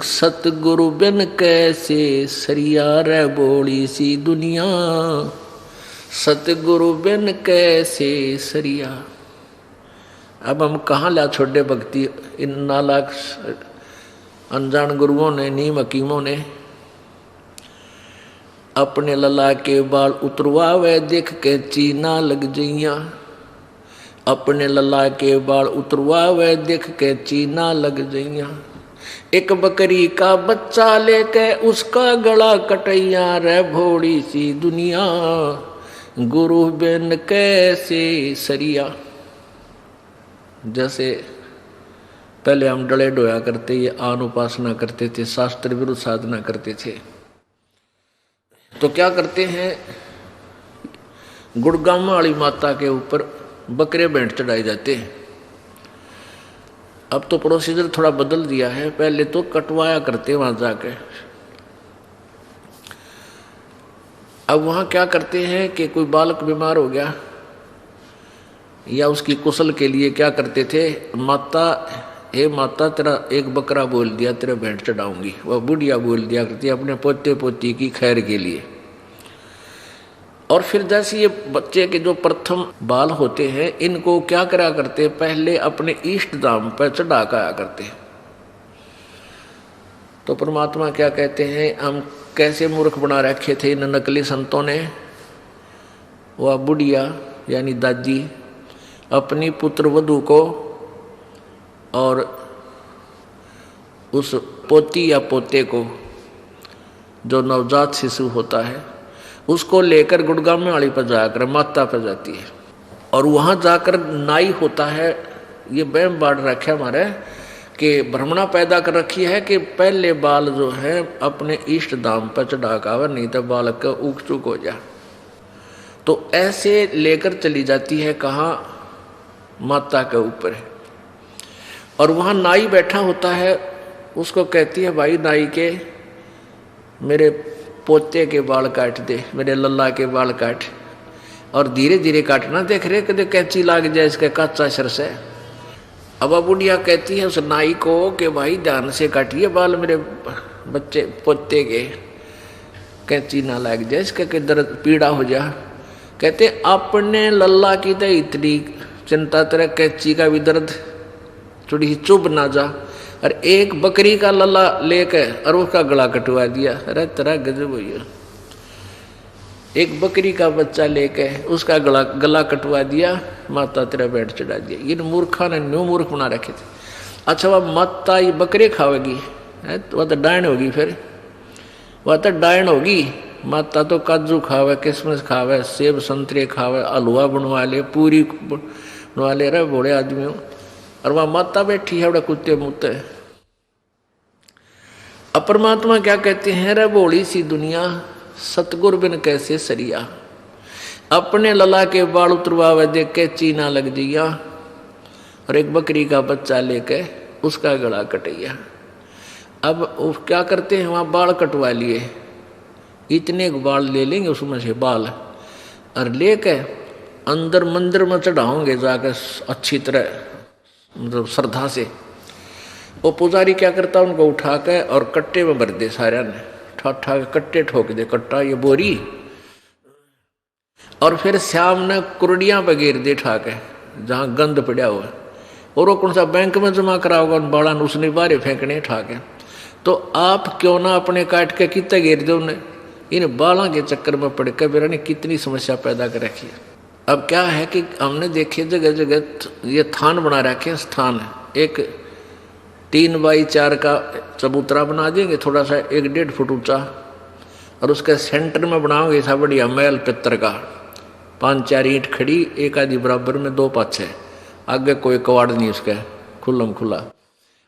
सतगुरु बिन कैसे सरिया, रे बोली सी दुनिया सतगुरु बिन कैसे सरिया। अब हम कहाँ ला छोड़े भक्ति, इन नालायक अनजान गुरुओं ने, नीम हकीमों ने। अपने लला के बाल उतरवावे देख के चीना लग जइया, अपने लला के बाल उतरवावे देख के चीना लग जइया। एक बकरी का बच्चा लेके उसका गला कटैया, रे भोड़ी सी दुनिया गुरु बिन कैसे सरिया। जैसे पहले हम डले डोया करते, ये आन उपासना करते थे, शास्त्र विरुद्ध साधना करते थे, तो क्या करते हैं, गुड़गामा वाली माता के ऊपर बकरे भेंट चढ़ाए जाते हैं। अब तो प्रोसीजर थोड़ा बदल दिया है, पहले तो कटवाया करते वहां जाके। अब वहां क्या करते हैं कि कोई बालक बीमार हो गया या उसकी कुशल के लिए क्या करते थे, माता हे माता तेरा एक बकरा बोल दिया, तेरा भेंट चढ़ाऊंगी। वह बुढ़िया बोल दिया करती अपने पोते पोती की खैर के लिए। और फिर जैसे ये बच्चे के जो प्रथम बाल होते हैं, इनको क्या करा करते, पहले अपने इष्ट धाम पर चढ़ा आया करते। तो परमात्मा क्या कहते हैं, हम कैसे मूर्ख बना रखे थे इन नकली संतों ने। वह बुढ़िया यानी दादी अपनी पुत्र वधू को और उस पोती या पोते को, जो नवजात शिशु होता है, उसको लेकर गुड़गामे वाली पर जाकर माता पर जाती है और वहाँ जाकर नाई होता है। ये वहम बाढ़ रखे हमारे कि भ्रमणा पैदा कर रखी है कि पहले बाल जो है अपने इष्ट धाम पर चढ़ाकर, नहीं तो बालक का उग चुक हो जाए। तो ऐसे लेकर चली जाती है, कहाँ, माता के ऊपर है। और वहाँ नाई बैठा होता है, उसको कहती है भाई नाई के मेरे पोते के बाल काट दे, मेरे लल्ला के बाल काट। और धीरे धीरे काटना, देख रहे कदे कैंची लाग जाए इसके कच्चा सर से। अब बुढ़िया कहती है उस नाई को कि भाई ध्यान से काटिए बाल मेरे बच्चे पोते के, कैंची ना लग जाए इसके के दर्द पीड़ा हो जा। कहते अपने लल्ला की तो इतनी चिंता तेरा कैंची का भी दर्द थोड़ी चुभ ना जा, और एक बकरी का लल्ला लेके और उसका गला कटवा दिया। अरे तेरा गजब भैया, एक बकरी का बच्चा लेके उसका गला कटवा दिया, माता तेरा बैठ चढ़ा दिया। इन मूर्खा ने न्यू मूर्ख बना रखे थे। अच्छा वह माता ये बकरे खावेगी, वह तो डायन होगी, फिर वह तो डायन होगी। माता तो काजू खावे, किशमिश खावे, सेब संतरे खावे, हलवा बनवा ले, पूरी बनवा ले रहे बूढ़े आदमी हो, और वह माता बैठी है बड़े कुत्ते मुत्ते। अब परमात्मा क्या कहते हैं, रे बोली सी दुनिया सतगुर बिन कैसे सरिया, अपने लला के बाल उतरवावे देख के चीना लग जिया, और एक बकरी का बच्चा लेके उसका गला कटिया। अब क्या करते हैं, वहाँ बाल कटवा लिए, इतने बाल ले लेंगे उसमें से बाल, और लेके अंदर मंदिर में चढ़ाओगे जाकर अच्छी तरह, मतलब श्रद्धा से। वो पुजारी क्या करता, उनको उठा के और कट्टे में भर दे, सारे ने ठा के कट्टे ठोक दे, कट्टा ये बोरी, और फिर शाम ने कुरडियां पे घेर दे ठा के जहाँ गंद पड़ा हुआ, और वो कौन सा बैंक में जमा करा होगा उन बाड़ा, उसने बाहर फेंकने ठा के। तो आप क्यों ना अपने काट के कितने घेर दो उन्हें, इन बालों के चक्कर में पड़ के बेरा ने कितनी समस्या पैदा कर रखी है। अब क्या है कि हमने देखे जगह जगह ये थान बना रखे, स्थान एक 3x4 का चबूतरा बना देंगे, थोड़ा सा 1-1.5 फुट ऊंचा, और उसके सेंटर में बनाओगे ऐसा बढ़िया महल पित्तर का, 5-4 ईंट खड़ी, एक आधी बराबर में 2 पाछे, आगे कोई कवाड़ नहीं उसका, खुल्लम खुला।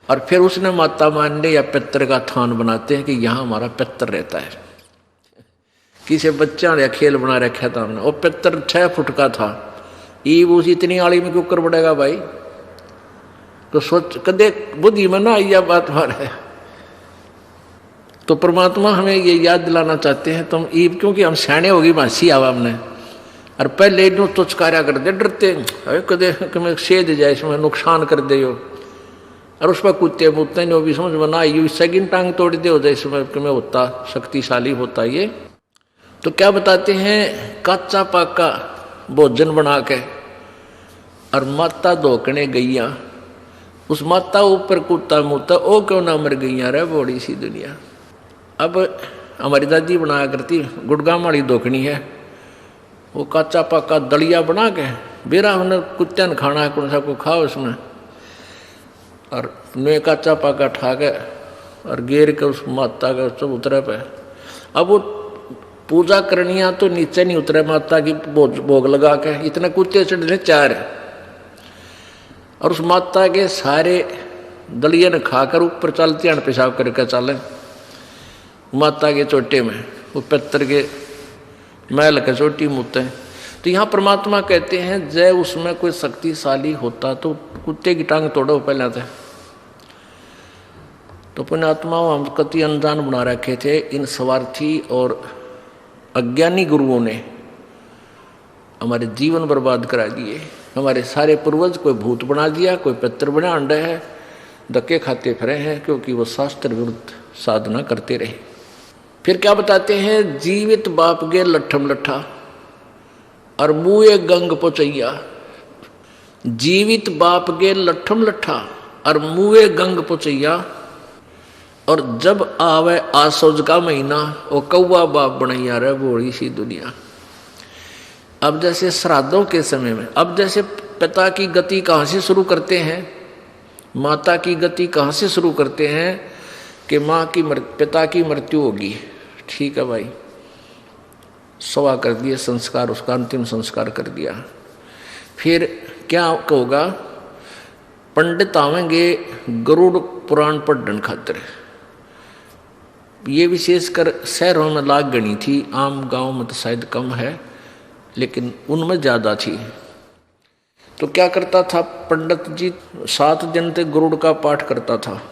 और फिर उसने माता मान ले या पित्तर का थान बनाते हैं कि यहाँ हमारा पित्तर रहता है। किसी बच्चा ने खेल बना रखा था हमने, वो पित्तर 6 फुट का था, ईब उसी इतनी आड़ी में क्यों कर पड़ेगा भाई। तो सोच कदे बुद्धि में ना आई बात मारे। तो परमात्मा हमें ये याद दिलाना चाहते हैं, तुम ईब क्योंकि हम सैने होगी मासी आवा हमने, और पहले इनो तुचकारा कर दे, डरते कदे तुम्हें सेध जाए, इसमें नुकसान कर दे हो, और उस पर कुत्ते मुत्ते ने भी समझ में ना आई, सेकंड टांग तोड़ दे हो जाए, इसमें तुम्हें होता शक्तिशाली होता ये। तो क्या बताते हैं, कच्चा पक्का भोजन बना के और माता धोकने गईया, उस माता ऊपर कुत्ता मुत्ता, ओ क्यों ना मर गईया रे बड़ी सी दुनिया। अब हमारी दादी बनाया करती, गुड़गाम वाली धोकनी है, वो कच्चा पक्का दलिया बना के बेरा उन्हें कुत्ते ने खाना है, कौन सा को खाओ उसमें, और नुए कच्चा पक्का ठा के और गेर के उस माता के चबूतरे पे। अब वो पूजा करनिया तो नीचे नहीं उतरे, माता की भोग लगा के, इतने कुत्ते चढ़ने 4, और उस माता के सारे दलिए ने खाकर ऊपर चलते हैं, पेशाब करके चले माता के चोटे में, वो पित्तर के महल के चोटी मुते। तो यहाँ परमात्मा कहते हैं जय उसमें कोई शक्तिशाली होता तो कुत्ते की टांग तोड़ो पहले थे। तो पुण्यात्माओं हम कति अनजान बना रखे थे, इन स्वार्थी और अज्ञानी गुरुओं ने हमारे जीवन बर्बाद करा दिए। हमारे सारे पूर्वज कोई भूत बना दिया, कोई पितर बना अंडे है, धक्के खाते फिरे हैं, क्योंकि वो शास्त्र विरुद्ध साधना करते रहे। फिर क्या बताते हैं, जीवित बाप गे लट्ठम लट्ठा और मुए गंग पोचैया। जीवित बाप गे लट्ठम लट्ठा और मुए गंग पोचैया, और जब आवे आसोज का महीना वो कौवा बाप बनैया रे बोली सी दुनिया। अब जैसे श्राद्धों के समय में, अब जैसे पिता की गति कहाँ से शुरू करते हैं, माता की गति कहाँ से शुरू करते हैं, कि माँ की पिता की मृत्यु होगी। ठीक है भाई, सवा कर दिए संस्कार, उसका अंतिम संस्कार कर दिया। फिर क्या होगा, पंडित आवेंगे गरुड़ पुराण पढ़ने खातिर। ये विशेषकर शहरों में लाग गणी थी, आम गांव में तो शायद कम है, लेकिन उनमें ज़्यादा थी। तो क्या करता था पंडित जी, 7 दिन तक गरुड़ का पाठ करता था,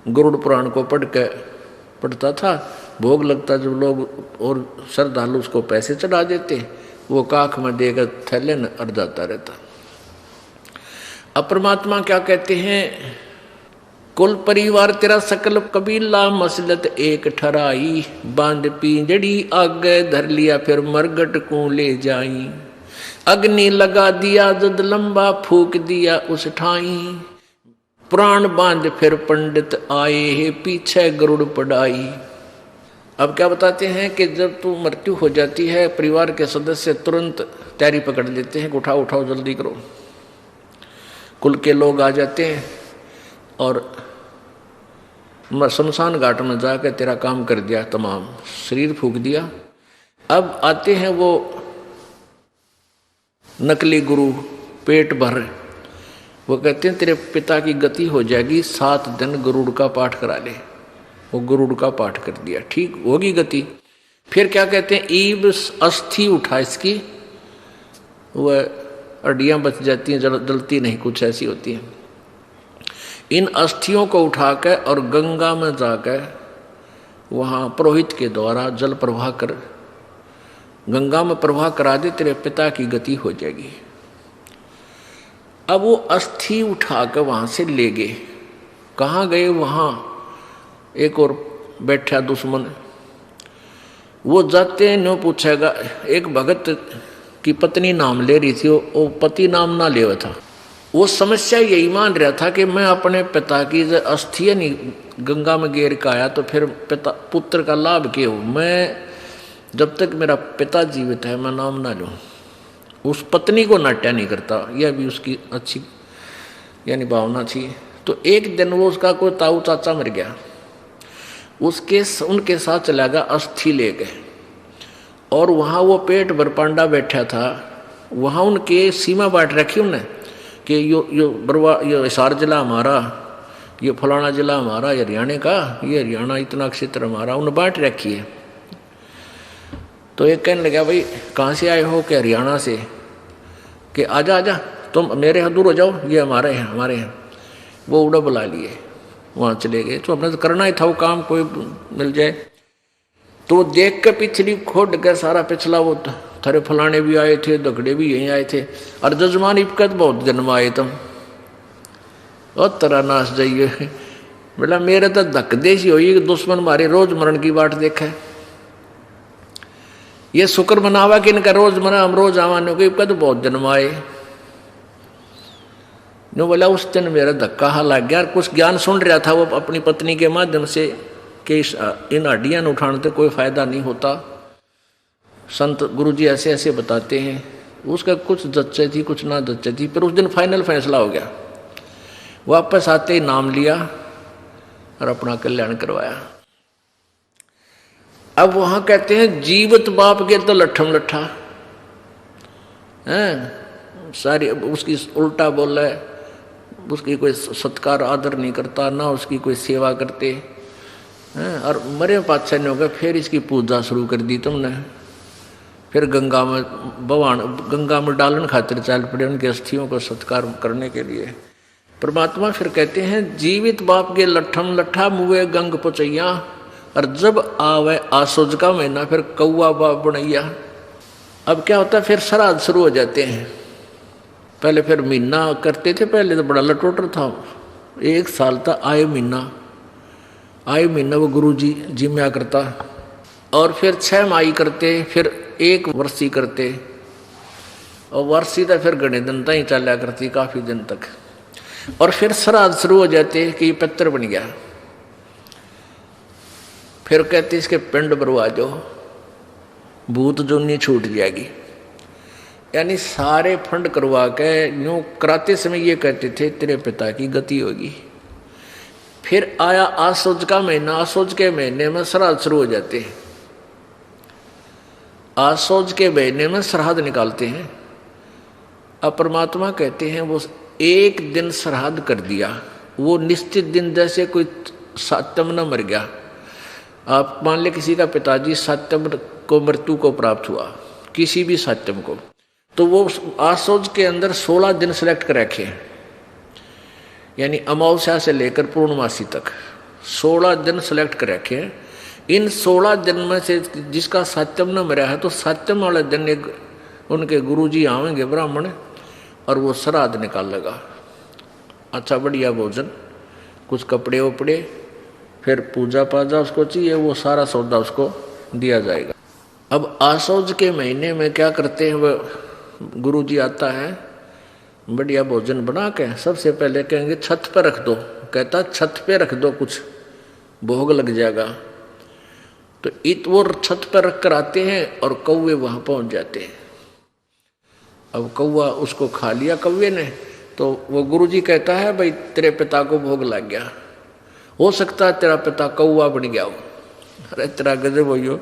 गरुड़ पुराण को पढ़ता था। भोग लगता जब लोग और श्रद्धालु उसको पैसे चढ़ा देते, वो काख में देकर थैले न अड़ जाता रहता। अब परमात्मा क्या कहते हैं, कुल परिवार तेरा सकल कबीला मसलत एक ठराई, बांध पिंजड़ी आगे धर लिया फिर मरगट को ले जाई, अग्नि लगा दिया जद लंबा फूक दिया उस ठाई, प्राण बांध फिर पंडित आए है पीछे गरुड़ पढ़ाई। अब क्या बताते हैं कि जब तू मृत्यु हो जाती है, परिवार के सदस्य तुरंत तैयारी पकड़ लेते हैं, उठाओ उठाओ जल्दी करो। कुल के लोग आ जाते हैं और शमशान घाट में जाकर तेरा काम कर दिया, तमाम शरीर फूक दिया। अब आते हैं वो नकली गुरु पेट भर, वो कहते हैं तेरे पिता की गति हो जाएगी, 7 दिन गरुड़ का पाठ करा ले। वो गरुड़ का पाठ कर दिया, ठीक होगी गति। फिर क्या कहते हैं, ईब अस्थि उठा इसकी, वह हड्डियां बच जाती हैं, जलती नहीं, कुछ ऐसी होती हैं। इन अस्थियों को उठाकर और गंगा में जाकर वहाँ पुरोहित के द्वारा जल प्रवाह कर गंगा में प्रवाह करा दे, तेरे पिता की गति हो जाएगी। अब वो अस्थि उठाकर वहाँ से ले गए। कहाँ गए, वहाँ एक और बैठा दुश्मन, वो जाते न्यों पूछेगा। एक भगत की पत्नी नाम ले रही थी, वो पति नाम ना ले था। वो समस्या यही मान रहा था कि मैं अपने पिता की अस्थियां नहीं गंगा में गेर के आया तो फिर पिता पुत्र का लाभ क्या हो, मैं जब तक मेरा पिता जीवित है मैं नाम ना लूँ। उस पत्नी को नाट्य नहीं करता, यह भी उसकी अच्छी यानी भावना थी। तो एक दिन वो उसका कोई ताऊ चाचा मर गया, उनके साथ चला गया, अस्थि ले गए और वहाँ वो पेट भर पांडा बैठा था। वहाँ उनके सीमा बांट रखी उन्हें कि यो हिसार जिला हमारा, ये फलाना जिला हमारा, ये हरियाणा का, ये हरियाणा इतना क्षेत्र हमारा, उन्हें बांट रखी है। तो एक कहने लगा, भाई कहाँ से आए हो? कि हरियाणा से। कि आजा आजा तुम मेरे यहाँ दूर हो जाओ, ये हमारे हैं हमारे हैं। वो उड़ा बुला लिए, वहाँ चले गए। तो अपने तो करना ही था वो काम, कोई मिल जाए। तो देख के पिछली खोट गए सारा पिछला, वो थारे फलाने भी आए थे, दगड़े भी यहीं आए थे, और जजमान इपकत बहुत जन्म आए तुम, और तरह नाश जाइए। बोला मेरे तो धक देशी हुई, दुश्मन मारे रोज मरण की बाट देखा। ये शुक्र मनावा कि इनका रोज मरा, हम रोज आवाने को इपकत बहुत जन्म आए। नो बोला उस दिन मेरा धक्का हा लग गया। कुछ ज्ञान सुन रहा था वो अपनी पत्नी के माध्यम से कि इन हड्डियां उठाने से कोई फायदा नहीं होता, संत गुरुजी ऐसे ऐसे बताते हैं। उसका कुछ जच्चे थी कुछ ना जच्चे थी। फिर उस दिन फाइनल फैसला हो गया। वापस आते ही नाम लिया और अपना कल्याण करवाया। अब वहां कहते हैं जीवित बाप के तो लट्ठम लट्ठा है सारी, उसकी उल्टा बोल है, उसकी कोई सत्कार आदर नहीं करता, ना उसकी कोई सेवा करते हैं। और मरे पातशाह ने हो गया, फिर इसकी पूजा शुरू कर दी तुमने। फिर गंगा में डालन खातिर चल पड़े उनके अस्थियों को सत्कार करने के लिए। परमात्मा फिर कहते हैं जीवित बाप के लट्ठम लट्ठा मुए गंग पुचैया, और जब आवे आसुज का महीना फिर कौआ बाप बनैया। अब क्या होता है, फिर श्राद्ध शुरू हो जाते हैं। पहले फिर महीना करते थे, पहले तो बड़ा लटोटर था, 1 साल तक आए महीना वो गुरु जी जिम्या करता, और फिर 6 माही करते, फिर 1 वर्षी करते, और वर्षी तो फिर घने दिन तक ही चला करती, काफी दिन तक। और फिर श्राद्ध शुरू हो जाते कि पत्र बन गया। फिर कहते इसके पिंड भरवा दो, भूत जोनी छूट जाएगी। यानी सारे फंड करवा के यूँ कराते समय ये कहते थे तेरे पिता की गति होगी। फिर आया आसोज का महीना, आसोज के महीने में श्राद्ध शुरू हो जाते हैं। आसोज के महीने में श्राद्ध निकालते हैं। अब परमात्मा कहते हैं वो एक दिन श्राद्ध कर दिया, वो निश्चित दिन, जैसे कोई सातम न मर गया। आप मान ले किसी का पिताजी सातम को मृत्यु को प्राप्त हुआ, किसी भी सातम को, तो वो आसोज के अंदर 16 दिन सेलेक्ट कर रखे, यानी अमावस्या से लेकर पूर्णमासी तक 16 दिन सेलेक्ट कर रखे हैं। इन 16 दिन में से जिसका सातम न मरा है तो सातम वाले दिन एक उनके गुरुजी आवेंगे ब्राह्मण, और वो श्राद्ध निकाल लेगा। अच्छा बढ़िया भोजन, कुछ कपड़े वपड़े, फिर पूजा पाजा उसको चाहिए, वो सारा सौदा उसको दिया जाएगा। अब आसोज के महीने में क्या करते हैं, वह गुरुजी आता है, बढ़िया भोजन बना के सबसे पहले कहेंगे छत पे रख दो। कहता छत पे रख दो, कुछ भोग लग जाएगा। तो वो छत पर रख कर आते हैं और कौवे वहां पहुंच जाते हैं। अब कौवा उसको खा लिया कौवे ने, तो वो गुरुजी कहता है भाई तेरे पिता को भोग लग गया, हो सकता है तेरा पिता कौवा बन गया हो। अरे तेरा गजब हो,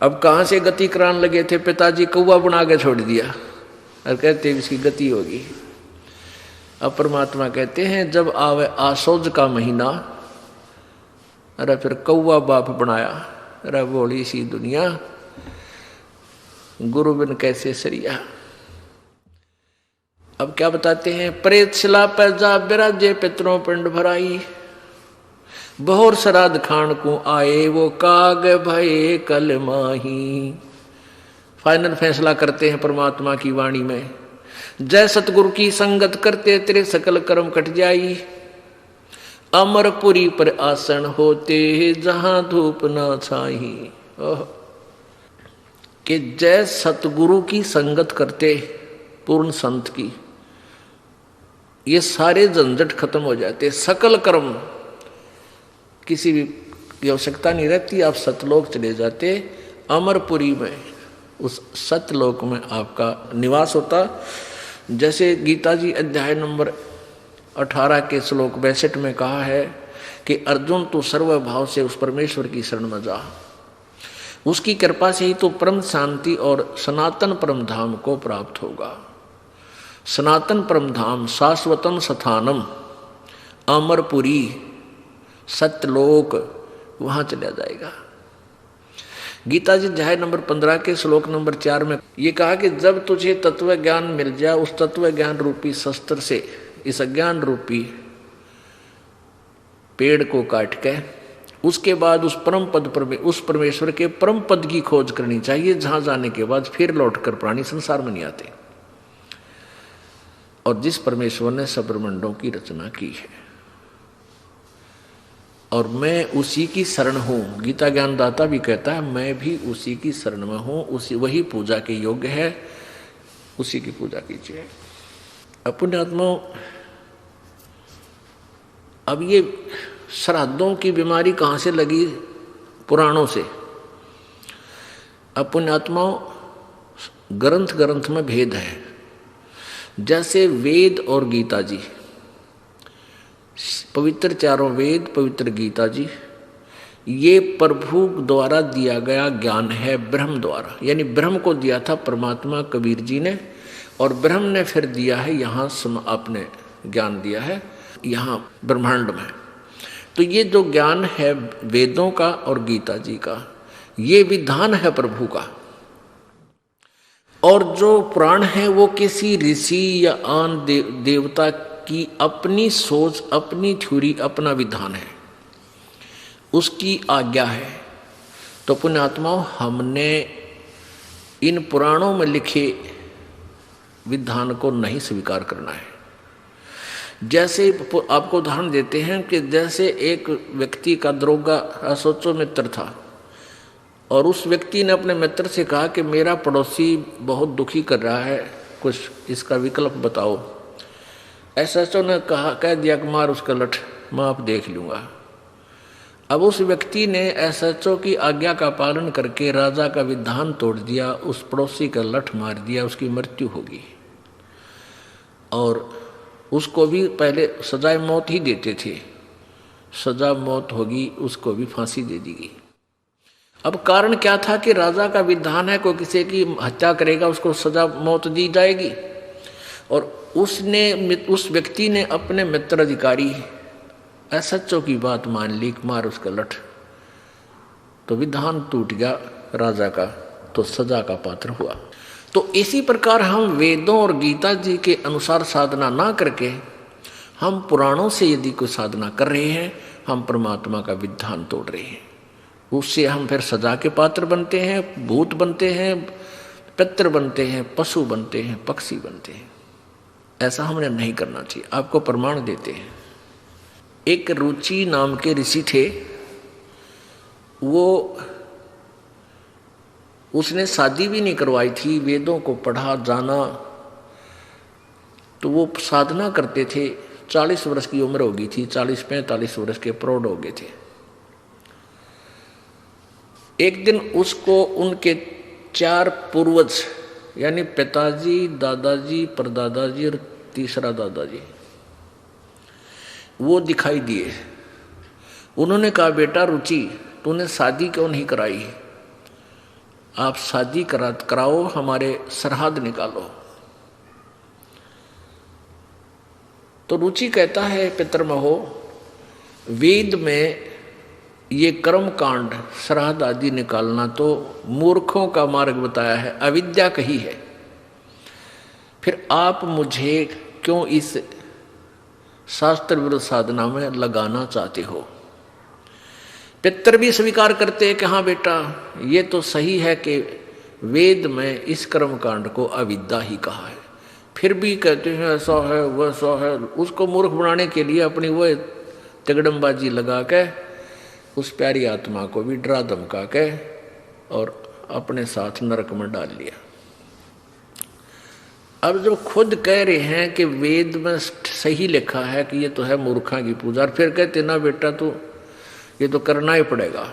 अब कहाँ से गति कराने लगे थे, पिताजी कौवा बना के छोड़ दिया और कहते इसकी गति होगी। अब परमात्मा कहते हैं जब आवे आसोज का महीना, अरे फिर कौवा बाप बनाया। अरे बोली सी दुनिया, गुरु बिन कैसे सरिया। अब क्या बताते हैं, प्रेत शिला पर जा बिराजे पितरों पिंड भराई, बहुर श्राद्ध खान को आए वो काग भये कल माही। फाइनल फैसला करते हैं परमात्मा की वाणी में, जय सतगुरु की संगत करते तेरे सकल कर्म कट जाई, अमरपुरी पर आसन होते जहां धूप ना छाई। कि जय सतगुरु की संगत करते पूर्ण संत की, ये सारे झंझट खत्म हो जाते, सकल कर्म, किसी भी आवश्यकता नहीं रहती, आप सतलोक चले जाते, अमरपुरी में, उस सतलोक में आपका निवास होता। जैसे गीता जी अध्याय नंबर 18 के श्लोक 62 में कहा है कि अर्जुन तू सर्वभाव से उस परमेश्वर की शरण में जा, उसकी कृपा से ही तो परम शांति और सनातन परम धाम को प्राप्त होगा। सनातन परम धाम, शाश्वतम स्थानम, अमरपुरी, सत्यलोक, वहां चला जाएगा। गीता जी अध्याय नंबर 15 के श्लोक नंबर 4 में ये कहा कि जब तुझे तत्व ज्ञान मिल जाए, उस तत्व ज्ञान रूपी शस्त्र से इस अज्ञान रूपी पेड़ को काट के, उसके बाद उस परम पद पर, उस परमेश्वर के परम पद की खोज करनी चाहिए, जहां जाने के बाद फिर लौटकर प्राणी संसार में नहीं आते। और जिस परमेश्वर ने सब ब्रह्मांडों की रचना की है, और मैं उसी की शरण हूं। गीता ज्ञानदाता भी कहता है मैं भी उसी की शरण में हूं, उसी वही पूजा के योग्य है, उसी की पूजा कीजिए। अपने आत्माओं, अब ये श्राद्धों की बीमारी कहां से लगी? पुराणों से। अपने आत्माओं, ग्रंथ ग्रंथ में भेद है। जैसे वेद और गीता जी, पवित्र चारों वेद, पवित्र गीता जी, ये प्रभु द्वारा दिया गया ज्ञान है, ब्रह्म द्वारा, यानी ब्रह्म को दिया था परमात्मा कबीर जी ने, और ब्रह्म ने फिर दिया है यहाँ आपने ज्ञान दिया है यहाँ ब्रह्मांड में। तो ये जो ज्ञान है वेदों का और गीता जी का, ये विधान है प्रभु का। और जो पुराण है वो किसी ऋषि या आन देवता की अपनी सोच, अपनी थ्योरी, अपना विधान है, उसकी आज्ञा है। तो पुण्यात्माओं, हमने इन पुराणों में लिखे विधान को नहीं स्वीकार करना है। जैसे आपको उदाहरण देते हैं कि जैसे एक व्यक्ति का दरोगा सोचो मित्र था, और उस व्यक्ति ने अपने मित्र से कहा कि मेरा पड़ोसी बहुत दुखी कर रहा है, कुछ इसका विकल्प बताओ। एसएचओ ने कह दिया कि मार उसका लठ, मैं आप देख लूँगा। अब उस व्यक्ति ने एसएचओ की आज्ञा का पालन करके राजा का विधान तोड़ दिया, उस पड़ोसी का लठ मार दिया, उसकी मृत्यु होगी। और उसको भी पहले सजाए मौत ही देते थे, सजा मौत होगी, उसको भी फांसी दे दी गई। अब कारण क्या था कि राजा का विधान है, कोई किसी की हत्या करेगा उसको सजा मौत दी जाएगी। और उस व्यक्ति ने अपने मित्र अधिकारी एसएचओ की बात मान ली, मार उसका लठ, तो विधान टूट गया राजा का, तो सजा का पात्र हुआ। तो इसी प्रकार हम वेदों और गीता जी के अनुसार साधना ना करके हम पुराणों से यदि कोई साधना कर रहे हैं, हम परमात्मा का विधान तोड़ रहे हैं। उससे हम फिर सजा के पात्र बनते हैं, भूत बनते हैं, पितृ बनते हैं, पशु बनते हैं, पक्षी बनते हैं। ऐसा हमने नहीं करना चाहिए। आपको प्रमाण देते हैं। एक रुचि नाम के ऋषि थे, उसने शादी भी नहीं करवाई थी, वेदों को पढ़ा जाना, तो वो साधना करते थे। 40 वर्ष की उम्र हो गई थी, 40-45 वर्ष के प्रौढ़ हो गए थे। एक दिन उसको उनके 4 पूर्वज यानी पिताजी, दादाजी, परदादाजी और तीसरा दादाजी वो दिखाई दिए। उन्होंने कहा, बेटा रुचि, तूने शादी क्यों नहीं कराई? आप शादी कराओ, हमारे सरहद निकालो। तो रुचि कहता है, पितृमहो, वेद में ये कर्म कांड श्राद्ध आदि निकालना तो मूर्खों का मार्ग बताया है, अविद्या कही है। फिर आप मुझे क्यों इस शास्त्र विरुद्ध साधना में लगाना चाहते हो? पितर भी स्वीकार करते हैं कि हाँ बेटा, ये तो सही है कि वेद में इस कर्म कांड को अविद्या ही कहा है। फिर भी कहते हैं ऐसा है वैसा है। उसको मूर्ख बनाने के लिए अपनी वो तिगड़मबाजी लगा के उस प्यारी आत्मा को भी डरा धमका के और अपने साथ नरक में डाल लिया। अब जब खुद कह रहे हैं कि वेद में सही लिखा है कि ये तो है मूर्खा की पूजा, और फिर कहते ना बेटा तो ये तो करना ही पड़ेगा,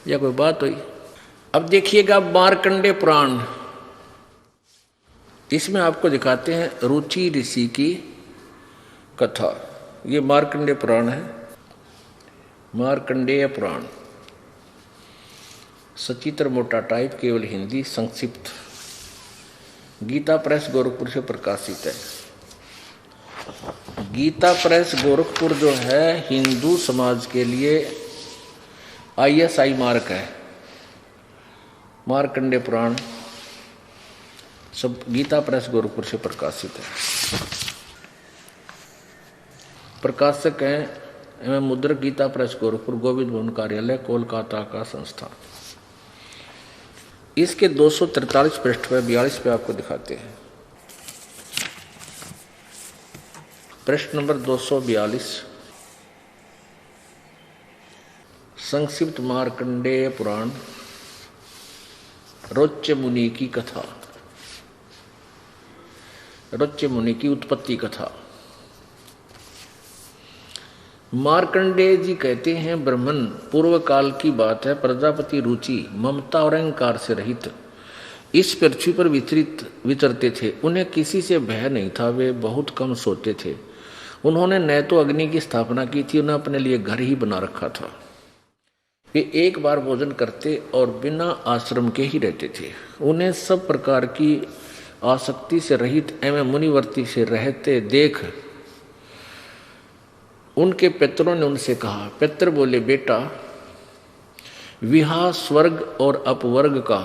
या कोई बात हुई? अब देखिएगा मार्कंडेय पुराण, इसमें आपको दिखाते हैं रुचि ऋषि की कथा। ये मार्कंडेय पुराण है, मार्कंडेय पुराण, सचित्र मोटा टाइप, केवल हिंदी, संक्षिप्त, गीता प्रेस गोरखपुर से प्रकाशित है। गीता प्रेस गोरखपुर जो है हिंदू समाज के लिए ISI मार्क है। मार्कंडेय पुराण सब गीता प्रेस गोरखपुर से प्रकाशित है। प्रकाशक हैं एवं मुद्रक गीता प्रेस गोरखपुर, गोविंद भवन कार्यालय, कोलकाता का संस्थान। इसके 243 पृष्ठ पे 42 पे आपको दिखाते हैं। पृष्ठ नंबर 242, संक्षिप्त मार्कंडेय पुराण, रोच्य मुनि की कथा, रोच्य मुनि की उत्पत्ति कथा। मार्कंडेय जी कहते हैं, ब्रह्मन पूर्व काल की बात है, प्रजापति रुचि ममता और अहंकार से रहित इस पृथ्वी पर विचरते थे। उन्हें किसी से भय नहीं था, वे बहुत कम सोते थे। उन्होंने न तो अग्नि की स्थापना की थी, उन्हें अपने लिए घर ही बना रखा था। वे एक बार भोजन करते और बिना आश्रम के ही रहते थे। उन्हें सब प्रकार की आसक्ति से रहित एवं मुनिवर्ती से रहते देख उनके पितरों ने उनसे कहा। पितर बोले, बेटा विवाह स्वर्ग और अपवर्ग का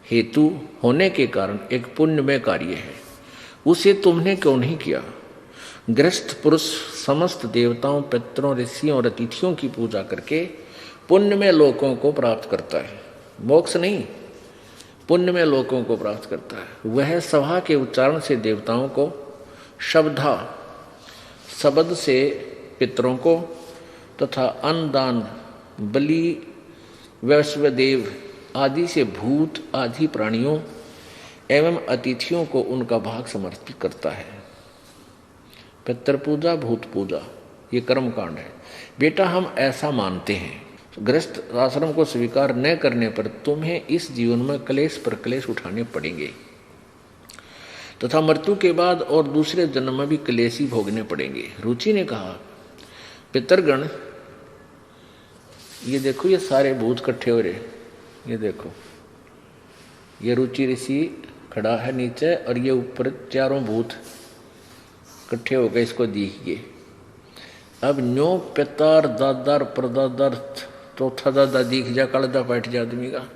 हेतु होने के कारण एक पुण्यमय कार्य है, उसे तुमने क्यों नहीं किया? गृहस्थ पुरुष समस्त देवताओं, पितरों, ऋषियों और अतिथियों की पूजा करके पुण्यमय लोकों को प्राप्त करता है। मोक्ष नहीं, पुण्यमय लोकों को प्राप्त करता है। वह सभा के उच्चारण से देवताओं को, शब्द से पितरों को तथा अन्नदान, बलि, वैश्वदेव आदि से भूत आदि प्राणियों एवं अतिथियों को उनका भाग समर्पित करता है। पितृ पूजा, भूत पूजा ये कर्म कांड है। बेटा हम ऐसा मानते हैं, गृहस्थ आश्रम को स्वीकार न करने पर तुम्हें इस जीवन में क्लेश पर क्लेश उठाने पड़ेंगे तथा मृत्यु के बाद और दूसरे जन्म में भी क्लेश ही भोगने पड़ेंगे। रुचि ने कहा, पितरगण ये देखो ये सारे भूत इकट्ठे हो रहे, ये देखो ये रुचि ऋषि खड़ा है नीचे और ये ऊपर चारों भूत इकट्ठे हो गए इसको देखिए। अब न्यो पितार दादार परदादार चौथा दादा दिख जा कलदा बैठ जा आदमी का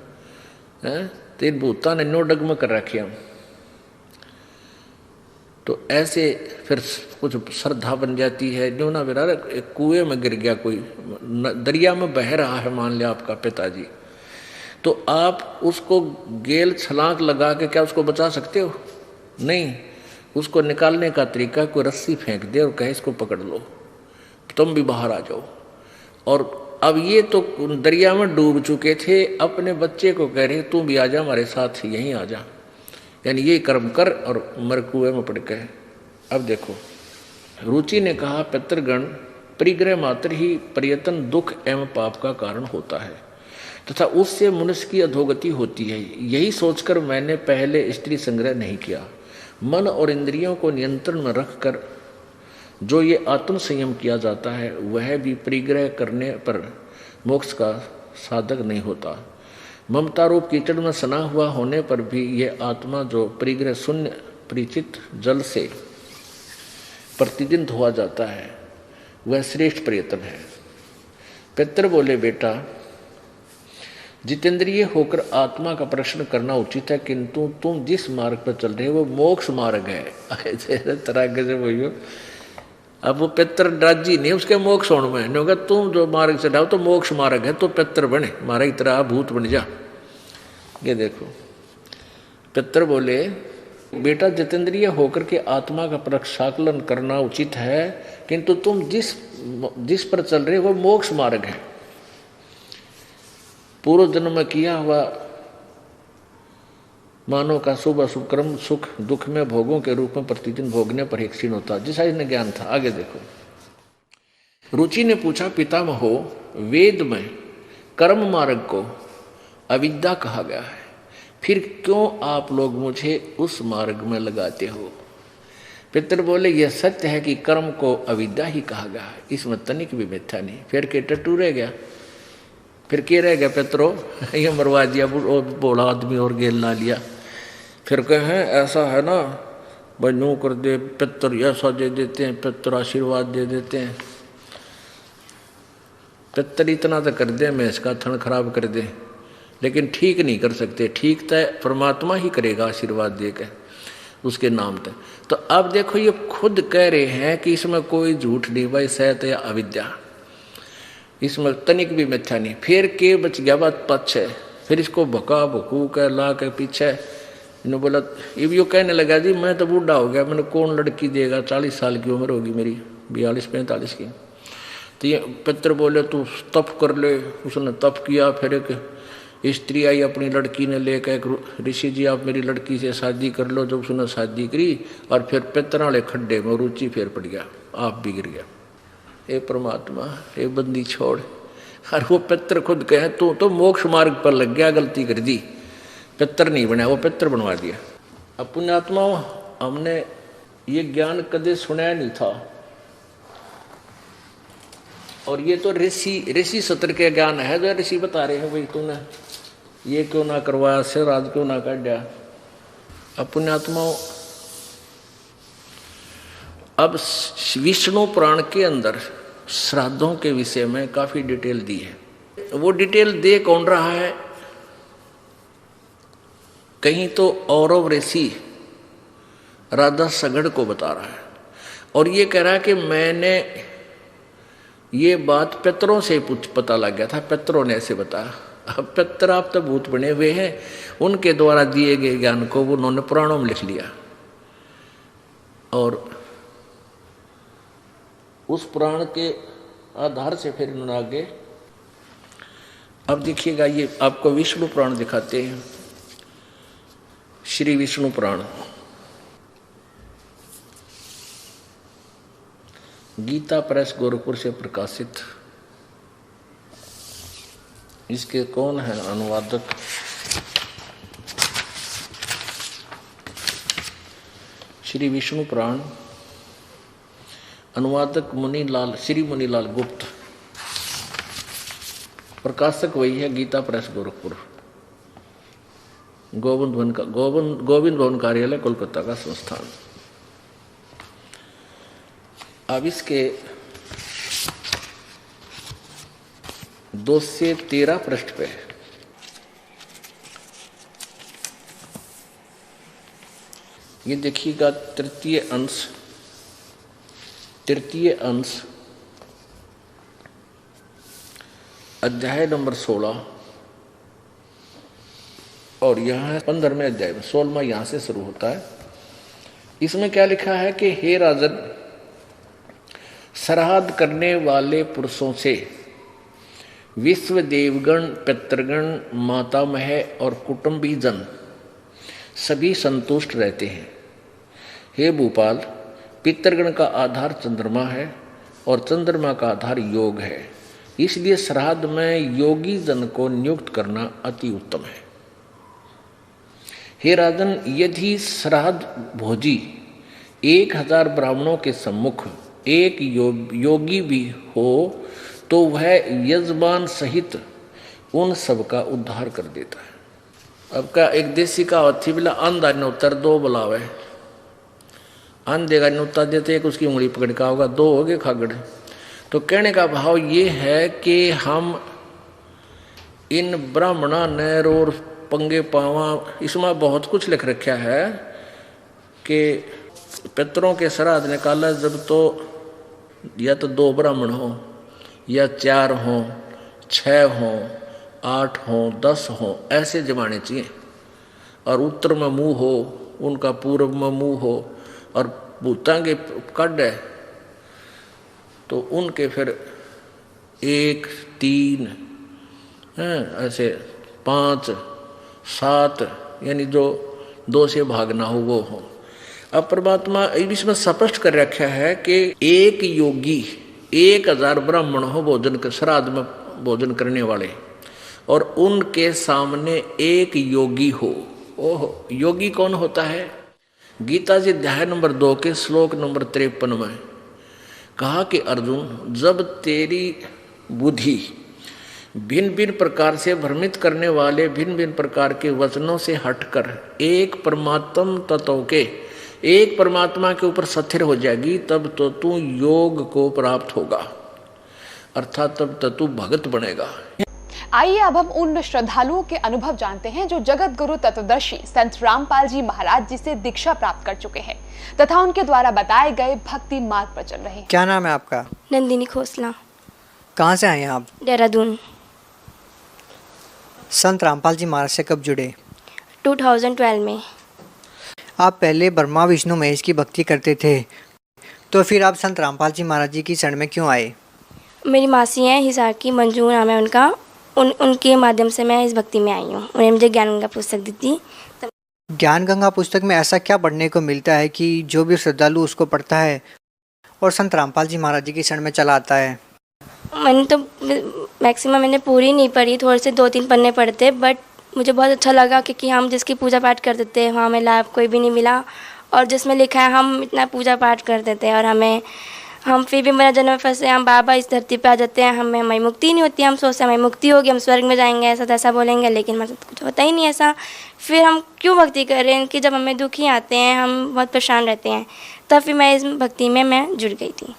है, तीन भूता ने नो डगमग कर रखे हम। तो ऐसे फिर कुछ श्रद्धा बन जाती है। न्यो ना बेरा एक कुएं में गिर गया, कोई दरिया में बह रहा है मान लिया आपका पिताजी, तो आप उसको गेल छलांग लगा के क्या उसको बचा सकते हो? नहीं। उसको निकालने का तरीका कोई रस्सी फेंक दे और कहे इसको पकड़ लो, तुम भी बाहर आ जाओ। और अब ये तो दरिया में डूब चुके थे, अपने बच्चे को कह रहे तू भी आ जा हमारे साथ, यहीं आ जा, यानी ये कर्म कर और मर कुएं में पड़ गए। अब देखो रुचि ने कहा पितृगण परिग्रह मात्र ही प्रयत्न दुख एवं पाप का कारण होता है तथा उससे मनुष्य की अधोगति होती है। यही सोचकर मैंने पहले स्त्री संग्रह नहीं किया। मन और इंद्रियों को नियंत्रण में रखकर जो ये आत्म संयम किया जाता है वह भी परिग्रह करने पर मोक्ष का साधक नहीं होता। ममता रूप कीचड़ में सना हुआ होने पर भी यह आत्मा जो परिग्रह शून्य परिचित जल से प्रतिदिन धोआ जाता है वह श्रेष्ठ प्रयत्न है। पितर बोले बेटा जितेंद्रिय होकर आत्मा का प्रश्न करना उचित है, किंतु तुम जिस मार्ग पर चल रहे हो वो मोक्ष मार्ग है। तरह से बोलियो अब वो पितर राजी नहीं उसके मोक्ष होने में, नहीं होगा तुम जो मार्ग से जाओ तो मोक्ष मार्ग है, तो पितर बने मारा की तरह भूत बन जा। ये देखो पितर बोले बेटा जितेंद्रिय होकर के आत्मा का प्रक्षाकलन करना उचित है, किंतु तुम जिस पर चल रहे हो वो मोक्ष मार्ग है। पूर्व जन्म में किया हुआ मानव का शुभ अशुभ कर्म सुख दुख में भोगों के रूप में प्रतिदिन भोगने पर ही क्षीण होता, जिस इन्हें ज्ञान था। आगे देखो रुचि ने पूछा पितामह हो वेद में कर्म मार्ग को अविद्या कहा गया है, फिर क्यों आप लोग मुझे उस मार्ग में लगाते हो? पितर बोले यह सत्य है कि कर्म को अविद्या ही कहा गया है, इसमें तनिक भी मिथ्या नहीं। फिर के टट्टू रह गया, फिर के रह गया पितरो ये मरवा दिया बोला आदमी और गेल ला लिया। फिर कहें ऐसा है ना बनू कर दे, पितर ऐसा दे देते हैं, पितर आशीर्वाद दे देते हैं, पितर इतना तो कर दे मैं इसका थन खराब कर दे, लेकिन ठीक नहीं कर सकते। ठीक तो परमात्मा ही करेगा आशीर्वाद दे के उसके नाम पे। तो अब देखो ये खुद कह रहे हैं कि इसमें कोई झूठ नहीं भाई, सैत या अविद्या, इसमें तनिक भी मिथ्या नहीं। फिर के बच गया बात पक्ष, फिर इसको भका भकू कर ला के पीछे इन्होंने बोला ये भी कहने लगा जी मैं तो बूढ़ा हो गया, मैंने कौन लड़की देगा, 40 साल की उम्र होगी मेरी, 42-45 की। तो ये पितर बोले तू तप कर ले। उसने तप किया। फिर एक स्त्री आई अपनी लड़की ने लेकर, एक ऋषि जी आप मेरी लड़की से शादी कर लो। जब उसने शादी करी और फिर पितर वाले खड्डे में रुचि फिर पड़ गया, आप भी गिर गया। हे परमात्मा हे बंदी छोड़। और वो पितर खुद कहे तू तो मोक्ष मार्ग पर लग गया, गलती कर दी, पितर नहीं बना वो पितर बनवा दिया। अब पुण्यात्मा हमने ये ज्ञान कदे सुनाया नहीं था, और ये तो ऋषि सत्र के ज्ञान है जो ऋषि बता रहे हैं भाई तूने ये क्यों ना करवाया, सिर आज क्यों ना काट दिया। अब पुण्यात्मा अब विष्णु पुराण के अंदर श्राद्धों के विषय में काफी डिटेल दी है। वो डिटेल दे कौन रहा है? कहीं तो औरव ऋषि राधा सगड़ को बता रहा है, और ये कह रहा है कि मैंने ये बात पितरों से पता लग गया था, पितरों ने ऐसे बताया। अब पितर आप तो भूत बने हुए हैं, उनके द्वारा दिए गए ज्ञान को वो उन्होंने पुराणों में लिख लिया, और उस पुराण के आधार से फिर उन्होंने आगे। अब देखिएगा ये आपको विष्णु पुराण दिखाते हैं, श्री विष्णु पुराण गीता प्रेस गोरखपुर से प्रकाशित। इसके कौन है अनुवादक? श्री विष्णु पुराण अनुवादक मुनीलाल, श्री मुनीलाल गुप्त। प्रकाशक वही है, गीता प्रेस गोरखपुर, गोविंद भवन कार्यालय कोलकाता का संस्थान। अब इसके 213 पृष्ठ पे ये देखिएगा, तृतीय अंश अध्याय नंबर 16 और यह है 15वें अध्याय में, 16वां यहां से शुरू होता है। इसमें क्या लिखा है कि हे राजन, श्राद्ध करने वाले पुरुषों से विश्व देवगण, पितृगण, मातामह और कुटुंबी जन सभी संतुष्ट रहते हैं। हे भूपाल, पितृगण का आधार चंद्रमा है और चंद्रमा का आधार योग है, इसलिए श्राद्ध में योगी जन को नियुक्त करना अति उत्तम है। हे राजन, यदि श्राद्ध भोजी 1000 ब्राह्मणों के सम्मुख एक योगी भी हो तो वह यजमान सहित उन सब का उद्धार कर देता है। अब का एक देसी का थी बोला, अंधा नौतर दो बुलावे, अंधे का नौता देते एक उसकी उंगली पकड़ का होगा, दो हो गए खागड़। तो कहने का भाव ये है कि हम इन ब्राह्मणा नैर और पंगे पावा, इसमें बहुत कुछ लिख रखा है कि पितरों के श्राद्ध निकाला जब तो या तो 2 ब्राह्मण हो या 4 हो, 6 हो, 8 हो, 10 हो, ऐसे जमाने चाहिए। और उत्तर में मुंह हो, उनका पूर्व में मुंह हो, और भूतांगे कड है तो उनके फिर 1, 3 ऐसे 5, 7 यानी जो 2 से भागना हो वो हो। अब परमात्मा इसमें स्पष्ट कर रखा है कि एक योगी 1000 ब्राह्मण हो भोजन के श्राद्ध में भोजन करने वाले, और उनके सामने एक योगी हो। ओहो, योगी कौन होता है? गीता जी अध्याय नंबर 2 के श्लोक नंबर 53 में कहा कि अर्जुन, जब तेरी बुद्धि भिन्न भिन्न प्रकार से भ्रमित करने वाले भिन्न भिन्न प्रकार के वचनों से हटकर एक परमात्म तत्व के, एक परमात्मा के ऊपर स्थिर हो जाएगी, तब तो तू योग को प्राप्त होगा, अर्थात तब तो तू भगत बनेगा। आइए अब हम उन श्रद्धालुओं के अनुभव जानते हैं जो जगत गुरु तत्वदर्शी संत रामपाल जी महाराज जी से दीक्षा प्राप्त कर चुके हैं तथा उनके द्वारा बताए गए भक्ति मार्ग पर चल रहे हैं। क्या नाम है आपका? नंदिनी खोसला। कहाँ से आए हैं आप? देहरादून। संत रामपाल जी महाराज से कब जुड़े? 2012 में। आप पहले ब्रह्मा विष्णु महेश की भक्ति करते थे, तो फिर आप संत रामपाल जी महाराज जी की शरण में क्यों आए? मेरी मासी हैं हिसार की, मंजू नाम है उनका, उनके माध्यम से मैं इस भक्ति में आई हूँ। उन्होंने मुझे ज्ञान गंगा पुस्तक दी थी। ज्ञान गंगा पुस्तक में ऐसा क्या पढ़ने को मिलता है कि जो भी श्रद्धालु उसको पढ़ता है और संत रामपाल जी महाराज जी की शरण में चला आता है? मैंने तो मैक्सिमम मैंने पूरी नहीं पढ़ी, थोड़े से 2-3 पन्ने पढ़ते, बट मुझे बहुत अच्छा लगा क्योंकि हम जिसकी पूजा पाठ करते थे वहाँ हमें लाभ कोई भी नहीं मिला, और जिसमें लिखा है हम इतना पूजा पाठ करते थे और हम फिर भी मेरा जन्म फंसे, हम बाबा इस धरती पे आ जाते हैं, हमें मुक्ति नहीं होती। हम सोचते हैं हमें मुक्ति होगी, हम स्वर्ग में जाएंगे, ऐसा तैसा बोलेंगे, लेकिन मतलब कुछ होता ही नहीं ऐसा। फिर हम क्यों भक्ति कर रहे हैं कि जब हमें दुखी आते हैं, हम बहुत परेशान रहते हैं, तब फिर मैं इस भक्ति में मैं जुड़ गई थी।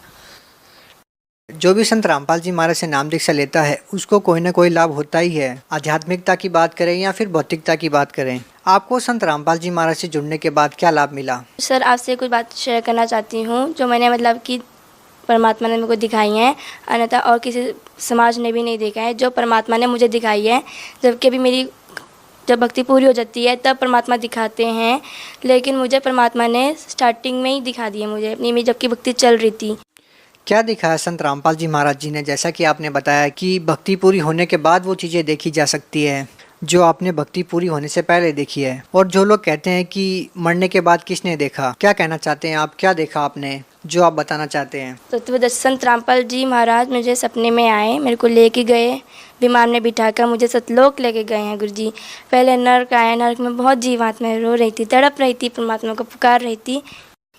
जो भी संत रामपाल जी महाराज से नाम दीक्षा लेता है उसको कोई ना कोई लाभ होता ही है। आध्यात्मिकता की बात करें या फिर भौतिकता की बात करें, आपको संत रामपाल जी महाराज से जुड़ने के बाद क्या लाभ मिला? सर, आपसे कुछ बात शेयर करना चाहती हूँ जो मैंने मतलब कि परमात्मा ने मेरे को दिखाई है, अन्यथा और किसी समाज ने भी नहीं देखा है, जो परमात्मा ने मुझे दिखाई है। जबकि अभी मेरी जब भक्ति पूरी हो जाती है तब परमात्मा दिखाते हैं, लेकिन मुझे परमात्मा ने स्टार्टिंग में ही दिखा दिए मुझे अपनी में, जबकि भक्ति चल रही थी। क्या दिखाया संत रामपाल जी महाराज जी ने? जैसा कि आपने बताया कि भक्ति पूरी होने के बाद वो चीज़ें देखी जा सकती है जो आपने भक्ति पूरी होने से पहले देखी है, और जो लोग कहते हैं कि मरने के बाद किसने देखा, क्या कहना चाहते हैं आप? क्या देखा आपने जो आप बताना चाहते हैं? तो संत रामपाल जी महाराज मुझे सपने में आए, मेरे को लेके गए, विमान में बिठाकर मुझे सतलोक लेके गए हैं गुरुजी। पहले नर्क आया, नर्क में बहुत जीवात्माएं रो रही थी, तड़प रही थी, परमात्मा को पुकार रही थी।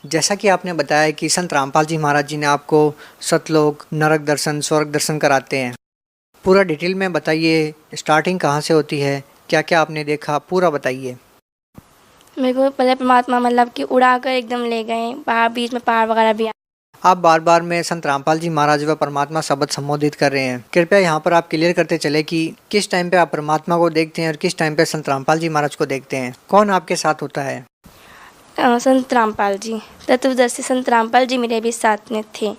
जैसा कि आपने बताया कि संत रामपाल जी महाराज जी ने आपको सतलोक, नरक दर्शन, स्वर्ग दर्शन कराते हैं, पूरा डिटेल में बताइए, स्टार्टिंग कहाँ से होती है, क्या क्या आपने देखा, पूरा बताइए। मेरे को पहले परमात्मा मतलब कि उड़ा कर एकदम ले गए, पहाड़ बीच में पहाड़ वगैरह भी। आप बार बार में संत रामपाल जी महाराज व परमात्मा शब्द संबोधित कर रहे हैं, कृपया यहाँ पर आप क्लियर करते चले कि किस टाइम पे आप परमात्मा को देखते हैं और किस टाइम पे संत रामपाल जी महाराज को देखते हैं, कौन आपके साथ होता है? संत रामपाल जी, तत्वदर्शी संत रामपाल जी मेरे भी साथ में थे।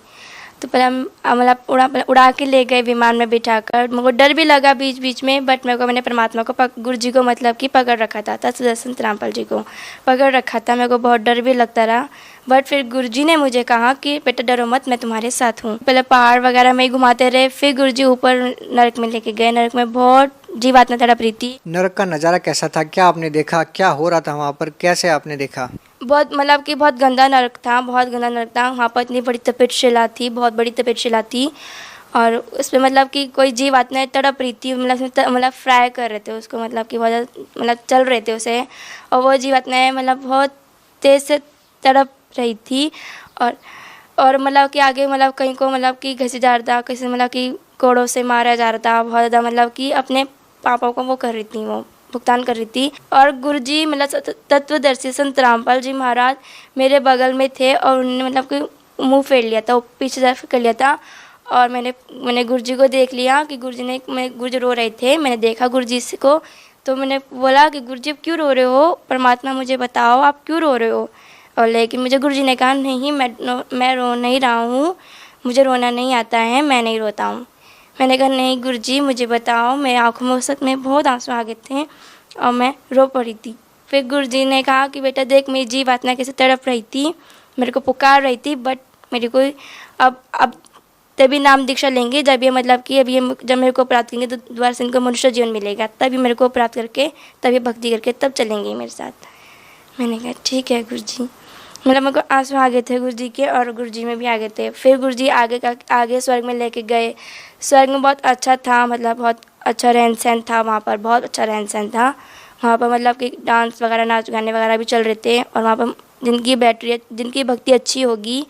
तो पहले मतलब उड़ा के ले गए विमान में बिठाकर। मेरे को डर भी लगा बीच बीच में, बट मैंने परमात्मा को गुरु जी को मतलब कि पकड़ रखा था, तत्वदर्शी संत रामपाल जी को पकड़ रखा था। मेरे को बहुत डर भी लगता रहा, बट फिर गुरु जी ने मुझे कहा कि बेटा डरो मत, मैं तुम्हारे साथ हूँ। पहले पहाड़ वगैरह में ही घुमाते रहे, फिर गुरु जी ऊपर नरक में लेके गए। नरक में बहुत जीवात्मा तड़प रही थी। नरक का नज़ारा कैसा था, क्या आपने देखा, क्या हो रहा था वहाँ पर, कैसे आपने देखा? बहुत मतलब कि बहुत गंदा नरक था, बहुत गंदा नरक था। वहाँ पर इतनी बड़ी तपेटशिला थी, बहुत बड़ी तपेटशिला थी, और उसमें मतलब कि कोई जीव आत्माएं तड़प रही थी, मतलब फ्राई कर रहे थे उसको, मतलब कि बहुत मतलब चल रहे थे उसे, और वो जीव आत्माएं मतलब बहुत तेज़ से तड़प रही थी। और मतलब कि आगे मतलब कहीं को मतलब कि घसीटा जा रहा था, किसी मतलब कि कोड़ों से मारा जा रहा था, बहुत ज़्यादा मतलब कि अपने पापों को वो कर रही थी, वो भुगतान कर रही थी। और गुरु जी मतलब तत्वदर्शी संत रामपाल जी महाराज मेरे बगल में थे, और उन्होंने मतलब कि मुंह फेर लिया था, पीछे तरफ कर लिया था, और मैंने गुरु जी को देख लिया कि गुरु जी रो रहे थे। मैंने देखा गुरु जी को, तो मैंने बोला कि गुरु जी क्यों रो रहे हो, परमात्मा मुझे बताओ आप क्यों रो रहे हो। और लेकिन मुझे गुरु जी ने कहा नहीं, मैं रो नहीं रहा हूँ, मुझे रोना नहीं आता है, मैं नहीं रोता हूँ। मैंने कहा नहीं गुरु जी मुझे बताओ। मेरी आँखों में उस वक्त में बहुत आंसू आ गए थे और मैं रो पड़ी थी। फिर गुरु जी ने कहा कि बेटा देख, मेरी जीव आत्मा कैसे तड़प रही थी, मेरे को पुकार रही थी, बट मेरे को अब तभी नाम दीक्षा लेंगे जब ये मतलब कि जब मेरे को प्राप्त करेंगे तो दोबारा से इनको मनुष्य जीवन मिलेगा, तभी मेरे को प्राप्त करके तभी भक्ति करके तब चलेंगे मेरे साथ। मैंने कहा ठीक है गुरु जी। मतलब मेरे को आंसू आ गए थे गुरु जी के, और गुरु जी में भी आ गए थे। फिर गुरु जी आगे स्वर्ग में लेके गए। स्वर्ग में बहुत अच्छा था, मतलब बहुत अच्छा रहन सहन था वहाँ पर, बहुत अच्छा रहन सहन था वहाँ पर। मतलब कि डांस वगैरह, नाच गाने वगैरह भी चल रहे थे, और वहाँ पर जिनकी भक्ति अच्छी होगी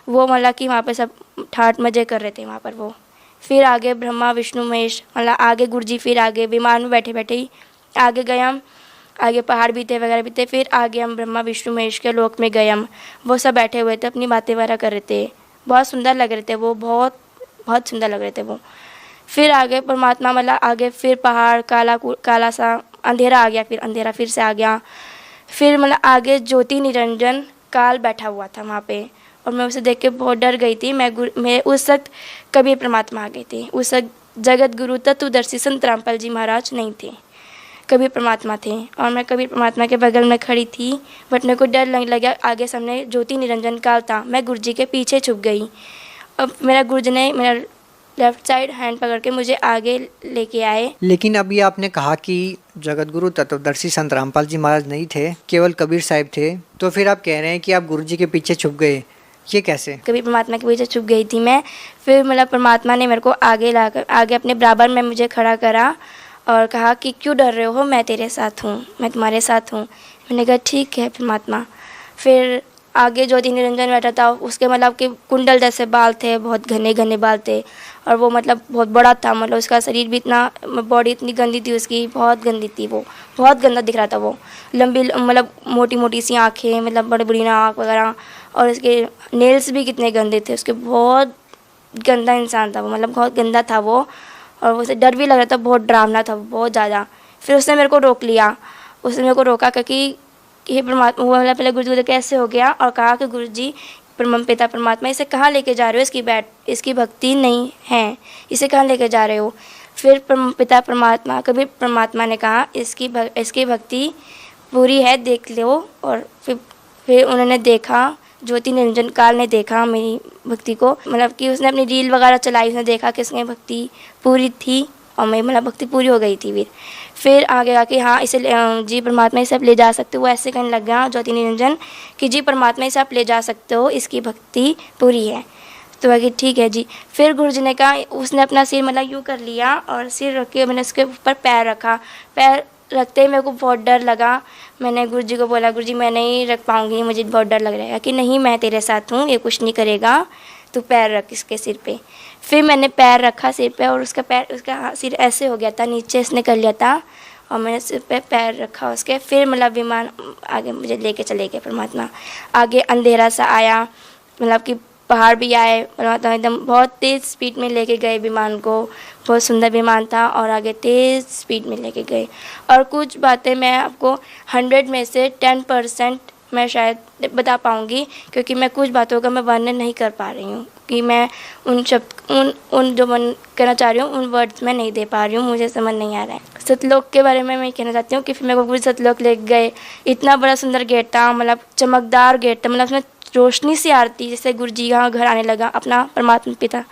वो मतलब कि वहाँ पर सब ठाठ मजे कर रहे थे वहाँ पर वो। फिर आगे ब्रह्मा विष्णु महेश, मतलब आगे गुरु जी, फिर आगे विमान में बैठे बैठे ही आगे गए हम, आगे पहाड़ भी थे वगैरह भी थे। फिर आगे हम ब्रह्मा विष्णु महेश के लोक में गए हम, वो सब बैठे हुए थे, अपनी बातें वगैरह कर रहे थे, बहुत सुंदर लग रहे थे वो, बहुत बहुत सुंदर लग रहे थे वो। फिर आगे परमात्मा मतलब आगे फिर पहाड़ काला सा अंधेरा आ गया, फिर अंधेरा फिर से आ गया। फिर मतलब आगे ज्योति निरंजन काल बैठा हुआ था वहाँ पे, और मैं उसे देख के बहुत डर गई थी। मैं उस वक्त कबीर परमात्मा आ गए थे। उस वक्त जगत गुरु तत्वदर्शी संत रामपाल जी महाराज नहीं थे, कबीर परमात्मा थे, और मैं कबीर परमात्मा के बगल में खड़ी थी। बट मेरे को डर लगने लगा, आगे सामने ज्योति निरंजन काल था, मैं गुरु जी के पीछे छुप गई। अब मेरा गुरु जी ने मेरा लेफ्ट साइड हैंड पकड़ के मुझे आगे लेके आए। लेकिन अभी आपने कहा कि जगत गुरु तत्वदर्शी संत रामपाल जी महाराज नहीं थे, केवल कबीर साहिब थे, तो फिर आप कह रहे हैं कि आप गुरु जी के पीछे छुप गए, ये कैसे? कबीर परमात्मा के पीछे छुप गई थी मैं। फिर मतलब परमात्मा ने मेरे को आगे अपने बराबर में मुझे खड़ा करा और कहा कि क्यों डर रहे हो, मैं तेरे साथ हूँ, मैं तुम्हारे साथ हूँ। मैंने कहा ठीक है परमात्मा। फिर आगे ज्योति निरंजन बैठा था, उसके मतलब कि कुंडल जैसे बाल थे, बहुत घने घने बाल थे, और वो मतलब बहुत बड़ा था, मतलब उसका शरीर भी इतना, बॉडी इतनी गंदी थी उसकी, बहुत गंदी थी वो, बहुत गंदा दिख रहा था वो। लंबी मतलब मोटी मोटी सी आँखें, मतलब बड़ी बड़ी नाक वगैरह, और उसके नेल्स भी कितने गंदे थे उसके, बहुत गंदा इंसान था वो, मतलब बहुत गंदा था वो, और उसे डर भी लग रहा था, बहुत डरावना था बहुत ज़्यादा। फिर उसने मेरे को रोक लिया, उसने मेरे को रोका क्योंकि ये परमात्मा, वो मतलब पहले गुरु जी कैसे हो गया, और कहा कि गुरु जी पिता परमात्मा इसे कहाँ लेके जा रहे हो, इसकी भक्ति नहीं है, इसे कहाँ लेके जा रहे हो। फिर पिता परमात्मा कबीर परमात्मा ने कहा इसकी भक्ति पूरी है, देख लो। और फिर उन्होंने देखा, ज्योति निरंजन काल ने देखा मेरी भक्ति को, मतलब कि उसने अपनी रील वगैरह चलाई, उसने देखा कि इसकी भक्ति पूरी थी, और मेरी मतलब भक्ति पूरी हो गई थी। फिर आगे आके हाँ इसे जी परमात्मा इसे आप ले जा सकते हो, वो ऐसे कहने लग गया ज्योति निरंजन कि जी परमात्मा इसे आप ले जा सकते हो, इसकी भक्ति पूरी है। तो आगे ठीक है जी। फिर गुरु जी ने कहा, उसने अपना सिर मतलब यूँ कर लिया, और सिर रख के मैंने उसके ऊपर पैर रखा। पैर रखते ही मेरे को बहुत डर लगा। मैंने गुरु जी को बोला, गुरु जी मैं नहीं रख पाऊँगी, मुझे बहुत डर लग रहा है। कि नहीं मैं तेरे साथ हूँ, ये कुछ नहीं करेगा, तू पैर रख इसके सिर पे। फिर मैंने पैर रखा सिर पे और उसका सिर ऐसे हो गया था, नीचे इसने कर लिया था और मैंने सिर पे पैर रखा उसके। फिर मतलब विमान आगे मुझे लेके चले गए परमात्मा। आगे अंधेरा सा आया, मतलब कि पहाड़ भी आए, परमात्मा एकदम बहुत तेज़ स्पीड में लेके गए विमान को। बहुत सुंदर विमान था और आगे तेज़ स्पीड में लेके गए। और कुछ बातें मैं आपको 100 में से 10% मैं शायद बता पाऊँगी, क्योंकि मैं कुछ बातों का मैं वर्णन नहीं कर पा रही हूँ कि मैं उन शब्द उन जो मैं कहना चाह रही हूँ उन वर्ड्स में नहीं दे पा रही हूँ, मुझे समझ नहीं आ रहा है। सतलोक के बारे में मैं कहना चाहती हूँ कि फिर मेरे को पूरी सतलोक ले गए। इतना बड़ा सुंदर गेट था, मतलब चमकदार गेट था, मतलब उसमें रोशनी सी आ रही थी, जैसे गुरु जी का घर आने लगा, अपना परमात्मा पिता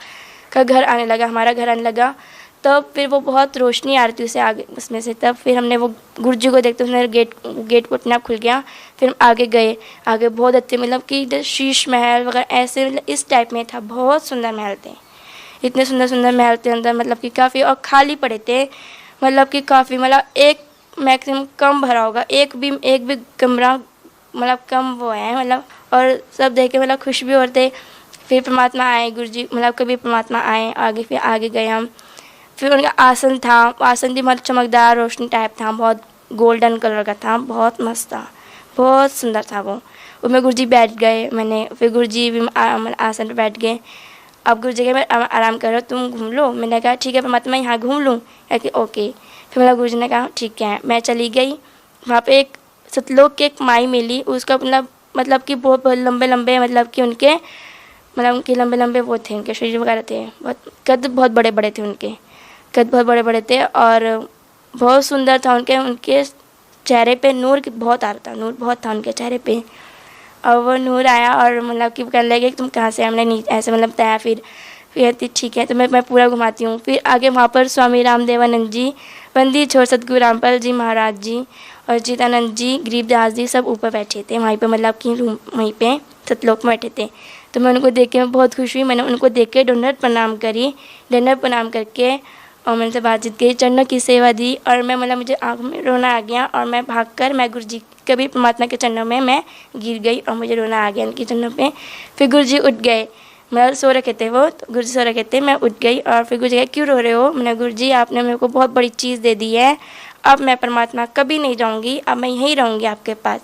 का घर आने लगा, हमारा घर आने लगा। तब फिर वो बहुत रोशनी आ रही थी उसे आगे उसमें से। तब फिर हमने वो गुरु जी को देखते उसने गेट को अपने आप खुल गया। फिर हम आगे गए, आगे बहुत अच्छे मतलब कि शीश महल वगैरह ऐसे मतलब इस टाइप में था, बहुत सुंदर महल थे, इतने सुंदर सुंदर महल थे अंदर, मतलब कि काफ़ी और खाली पड़े थे, मतलब कि काफ़ी मतलब एक मैक्सिमम कम भरा होगा, एक भी कमरा मतलब कम वो है मतलब। और सब देख के मतलब खुश भी होते। फिर परमात्मा आए गुरु जी, मतलब कभी परमात्मा आए आगे, फिर आगे गए हम। फिर उनका आसन था, आसन भी मतलब चमकदार रोशनी टाइप था, बहुत गोल्डन कलर का था, बहुत मस्त था, बहुत सुंदर था वो। उसमें गुरु जी बैठ गए, मैंने फिर गुरु जी भी आसन पर बैठ गए। अब गुरु जी मैं आराम करो, तुम घूम लो। मैंने कहा ठीक है परमात्मा, मैं यहाँ घूम लूँ? ओके। फिर मतलब गुरु जी ने कहा ठीक है। मैं चली गई, वहाँ पे एक सतलोक की एक माई मिली, उसका मतलब कि बहुत लंबे लंबे मतलब कि उनके लंबे लंबे वो थे, उनके शरीर वगैरह थे, बहुत कद बहुत बड़े बड़े थे, उनके कद बहुत बड़े बड़े थे और बहुत सुंदर था। उनके चेहरे पे नूर बहुत आ रहा था, नूर बहुत था उनके चेहरे पे। और वो नूर आया और मतलब कि कहने लगे कि तुम कहाँ से? हमने नहीं ऐसे मतलब बताया। फिर कहती ठीक है, तो मैं पूरा घुमाती हूँ। फिर आगे वहाँ पर स्वामी रामदेवानंद जी, पंडित छोर सतगुरु रामपाल जी महाराज जी और जीतानंद जी, गरीबदास जी सब ऊपर बैठे थे वहीं पे, मतलब कि वहीं पे सतलोक में बैठे थे। तो मैं उनको देख के मैं बहुत खुश हुई। मैंने उनको देख के दंडवत प्रणाम करी, दंडवत प्रणाम करके और मैंने से बातचीत की, चरणों की सेवा दी और मैं मतलब मुझे आँख में रोना आ गया और मैं भागकर मैं गुरु जी कभी परमात्मा के चरणों में मैं गिर गई और मुझे रोना आ गया उनके चरणों पे। फिर गुरु जी उठ गए, मतलब सो रखे थे वो, तो गुरु जी सो रखे थे, मैं उठ गई और फिर गुरु जी कहे क्यों रो रहे हो? मैंने गुरु जी आपने मेरे को बहुत बड़ी चीज़ दे दी है, अब मैं परमात्मा कभी नहीं जाऊँगी, अब मैं यहीं रहूँगी आपके पास।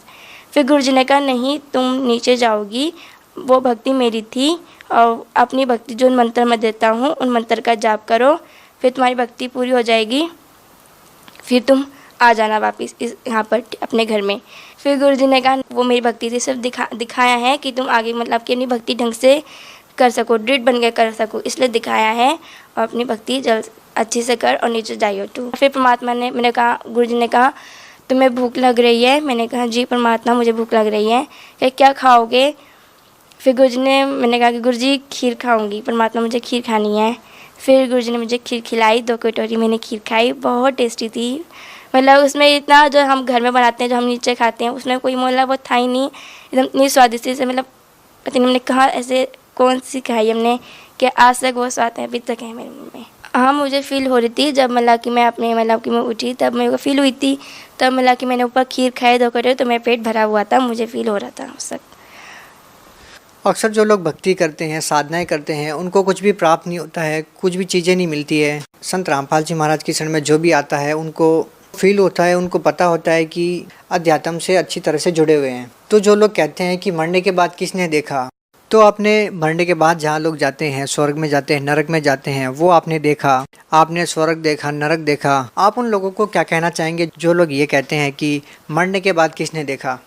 फिर गुरु जी ने कहा नहीं, तुम नीचे जाओगी, वो भक्ति मेरी थी और अपनी भक्ति जो मंत्र मैं देता हूँ उन मंत्र का जाप करो, फिर तुम्हारी भक्ति पूरी हो जाएगी, फिर तुम आ जाना वापस इस यहाँ पर अपने घर में। फिर गुरु जी ने कहा वो मेरी भक्ति थी, सिर्फ दिखाया है कि तुम आगे मतलब कि अपनी भक्ति ढंग से कर सको, दृढ़ बन के कर सको, इसलिए दिखाया है, और अपनी भक्ति जल्द अच्छे से कर और नीचे जाइयो तू। फिर परमात्मा ने, मैंने कहा गुरु जी ने कहा तुम्हें भूख लग रही है? मैंने कहा जी परमात्मा मुझे भूख लग रही है। क्या खाओगे? फिर गुरु जी ने, मैंने कहा कि गुरु जी खीर खाऊंगी, परमात्मा मुझे खीर खानी है। फिर गुरु जी ने मुझे खीर खिलाई, 2 कटोरी मैंने खीर खाई, बहुत टेस्टी थी। मतलब उसमें इतना जो हम घर में बनाते हैं, जो हम नीचे खाते हैं, उसमें कोई मोला वो था ही नहीं, एकदम इतनी स्वादिष्ट से, मतलब पता नहीं हमने कहा ऐसे कौन सी खाई हमने कि आज तक वो स्वाद है, अभी तक है मेरे मुँह में। हाँ मुझे फ़ील हो रही थी जब मतलब कि मैं अपने मतलब कि मैं उठी, तब मेरे को फ़ील हुई थी, तब मतलब कि मैंने ऊपर खीर खाई 2 कटोरी, तो मेरा पेट भरा हुआ था, मुझे फ़ील हो रहा था उस वक्त। अक्सर जो लोग भक्ति करते हैं, साधनाएं करते हैं, उनको कुछ भी प्राप्त नहीं होता है, कुछ भी चीज़ें नहीं मिलती है। संत रामपाल जी महाराज की शरण में जो भी आता है उनको फील होता है, उनको पता होता है कि अध्यात्म से अच्छी तरह से जुड़े हुए हैं। तो जो लोग कहते हैं कि मरने के बाद किसने देखा, तो आपने मरने के बाद जहाँ लोग जाते हैं, स्वर्ग में जाते हैं, नरक में जाते हैं, वो आपने देखा, आपने स्वर्ग देखा, नरक देखा। आप उन लोगों को क्या कहना चाहेंगे जो लोग ये कहते हैं कि मरने के बाद किसने देखा?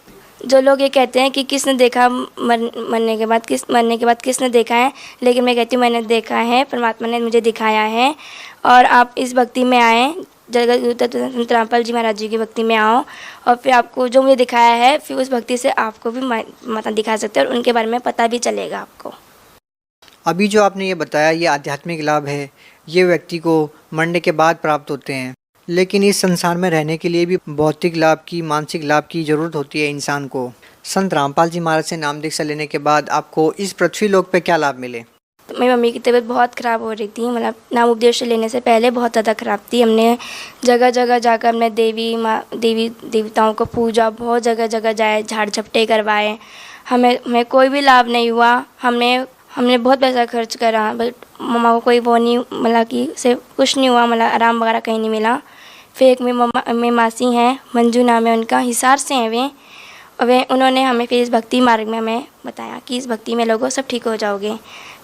जो लोग ये कहते हैं कि किसने देखा, मरने के बाद किसने देखा है, लेकिन मैं कहती हूँ मैंने देखा है, परमात्मा ने मुझे दिखाया है। और आप इस भक्ति में आएँ, संत रामपाल जी महाराज जी की भक्ति में आओ, और फिर आपको जो मुझे दिखाया है, फिर उस भक्ति से आपको भी माता दिखा सकते हैं और उनके बारे में पता भी चलेगा आपको। अभी जो आपने ये बताया, ये आध्यात्मिक लाभ है, ये व्यक्ति को मरने के बाद प्राप्त होते हैं, लेकिन इस संसार में रहने के लिए भी भौतिक लाभ की, मानसिक लाभ की ज़रूरत होती है इंसान को। संत रामपाल जी महाराज से नाम दीक्षा लेने के बाद आपको इस पृथ्वी लोक पे क्या लाभ मिले? तो मेरी मम्मी की तबीयत बहुत ख़राब हो रही थी, मतलब नाम उपदेश लेने से पहले बहुत ज़्यादा ख़राब थी। हमने जगह जगह जाकर हमने देवी देवताओं को पूजा, बहुत जगह जगह जाए, झाड़ झपटे करवाए, हमें कोई भी लाभ नहीं हुआ। हमने बहुत पैसा खर्च करा, बट मम्मा को कोई वो नहीं, मतलब कि से कुछ नहीं हुआ, मतलब आराम वगैरह कहीं नहीं मिला। फिर एक में मासी हैं, मंजू नाम है उनका, हिसार से हैं वे, और वे उन्होंने हमें फिर इस भक्ति मार्ग में हमें बताया कि इस भक्ति में लोगों सब ठीक हो जाओगे।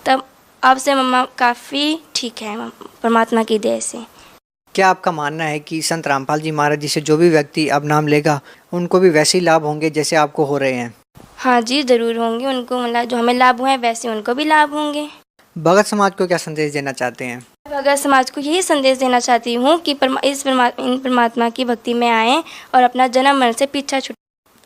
तब अब से मम्मा काफ़ी ठीक है परमात्मा की दया से। क्या आपका मानना है कि संत रामपाल जी महाराज जी से जो भी व्यक्ति अब नाम लेगा उनको भी वैसे ही लाभ होंगे जैसे आपको हो रहे हैं? हाँ जी, ज़रूर होंगे उनको, मतलब जो हमें लाभ हुए हैं वैसे उनको भी लाभ होंगे। भगत समाज को क्या संदेश देना चाहते हैं? भगत समाज को यही संदेश देना चाहती हूँ कि इन परमात्मा की भक्ति में आएँ और अपना जन्म मरण से पीछा छुट।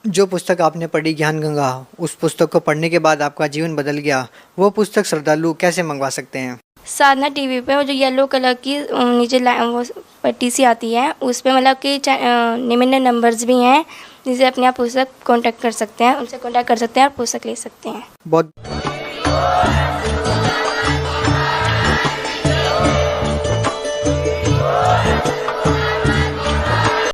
जो पुस्तक आपने पढ़ी ज्ञान गंगा, उस पुस्तक को पढ़ने के बाद आपका जीवन बदल गया, वो पुस्तक श्रद्धालु कैसे मंगवा सकते हैं? साधना टीवी पे वो जो येलो कलर की नीचे वो पट्टी सी आती है, उस पे मतलब कि निम्न नंबर्स भी हैं जिसे अपने आप पुस्तक कांटेक्ट कर सकते हैं, उनसे कांटेक्ट कर सकते हैं और पुस्तक ले सकते हैं। बहुत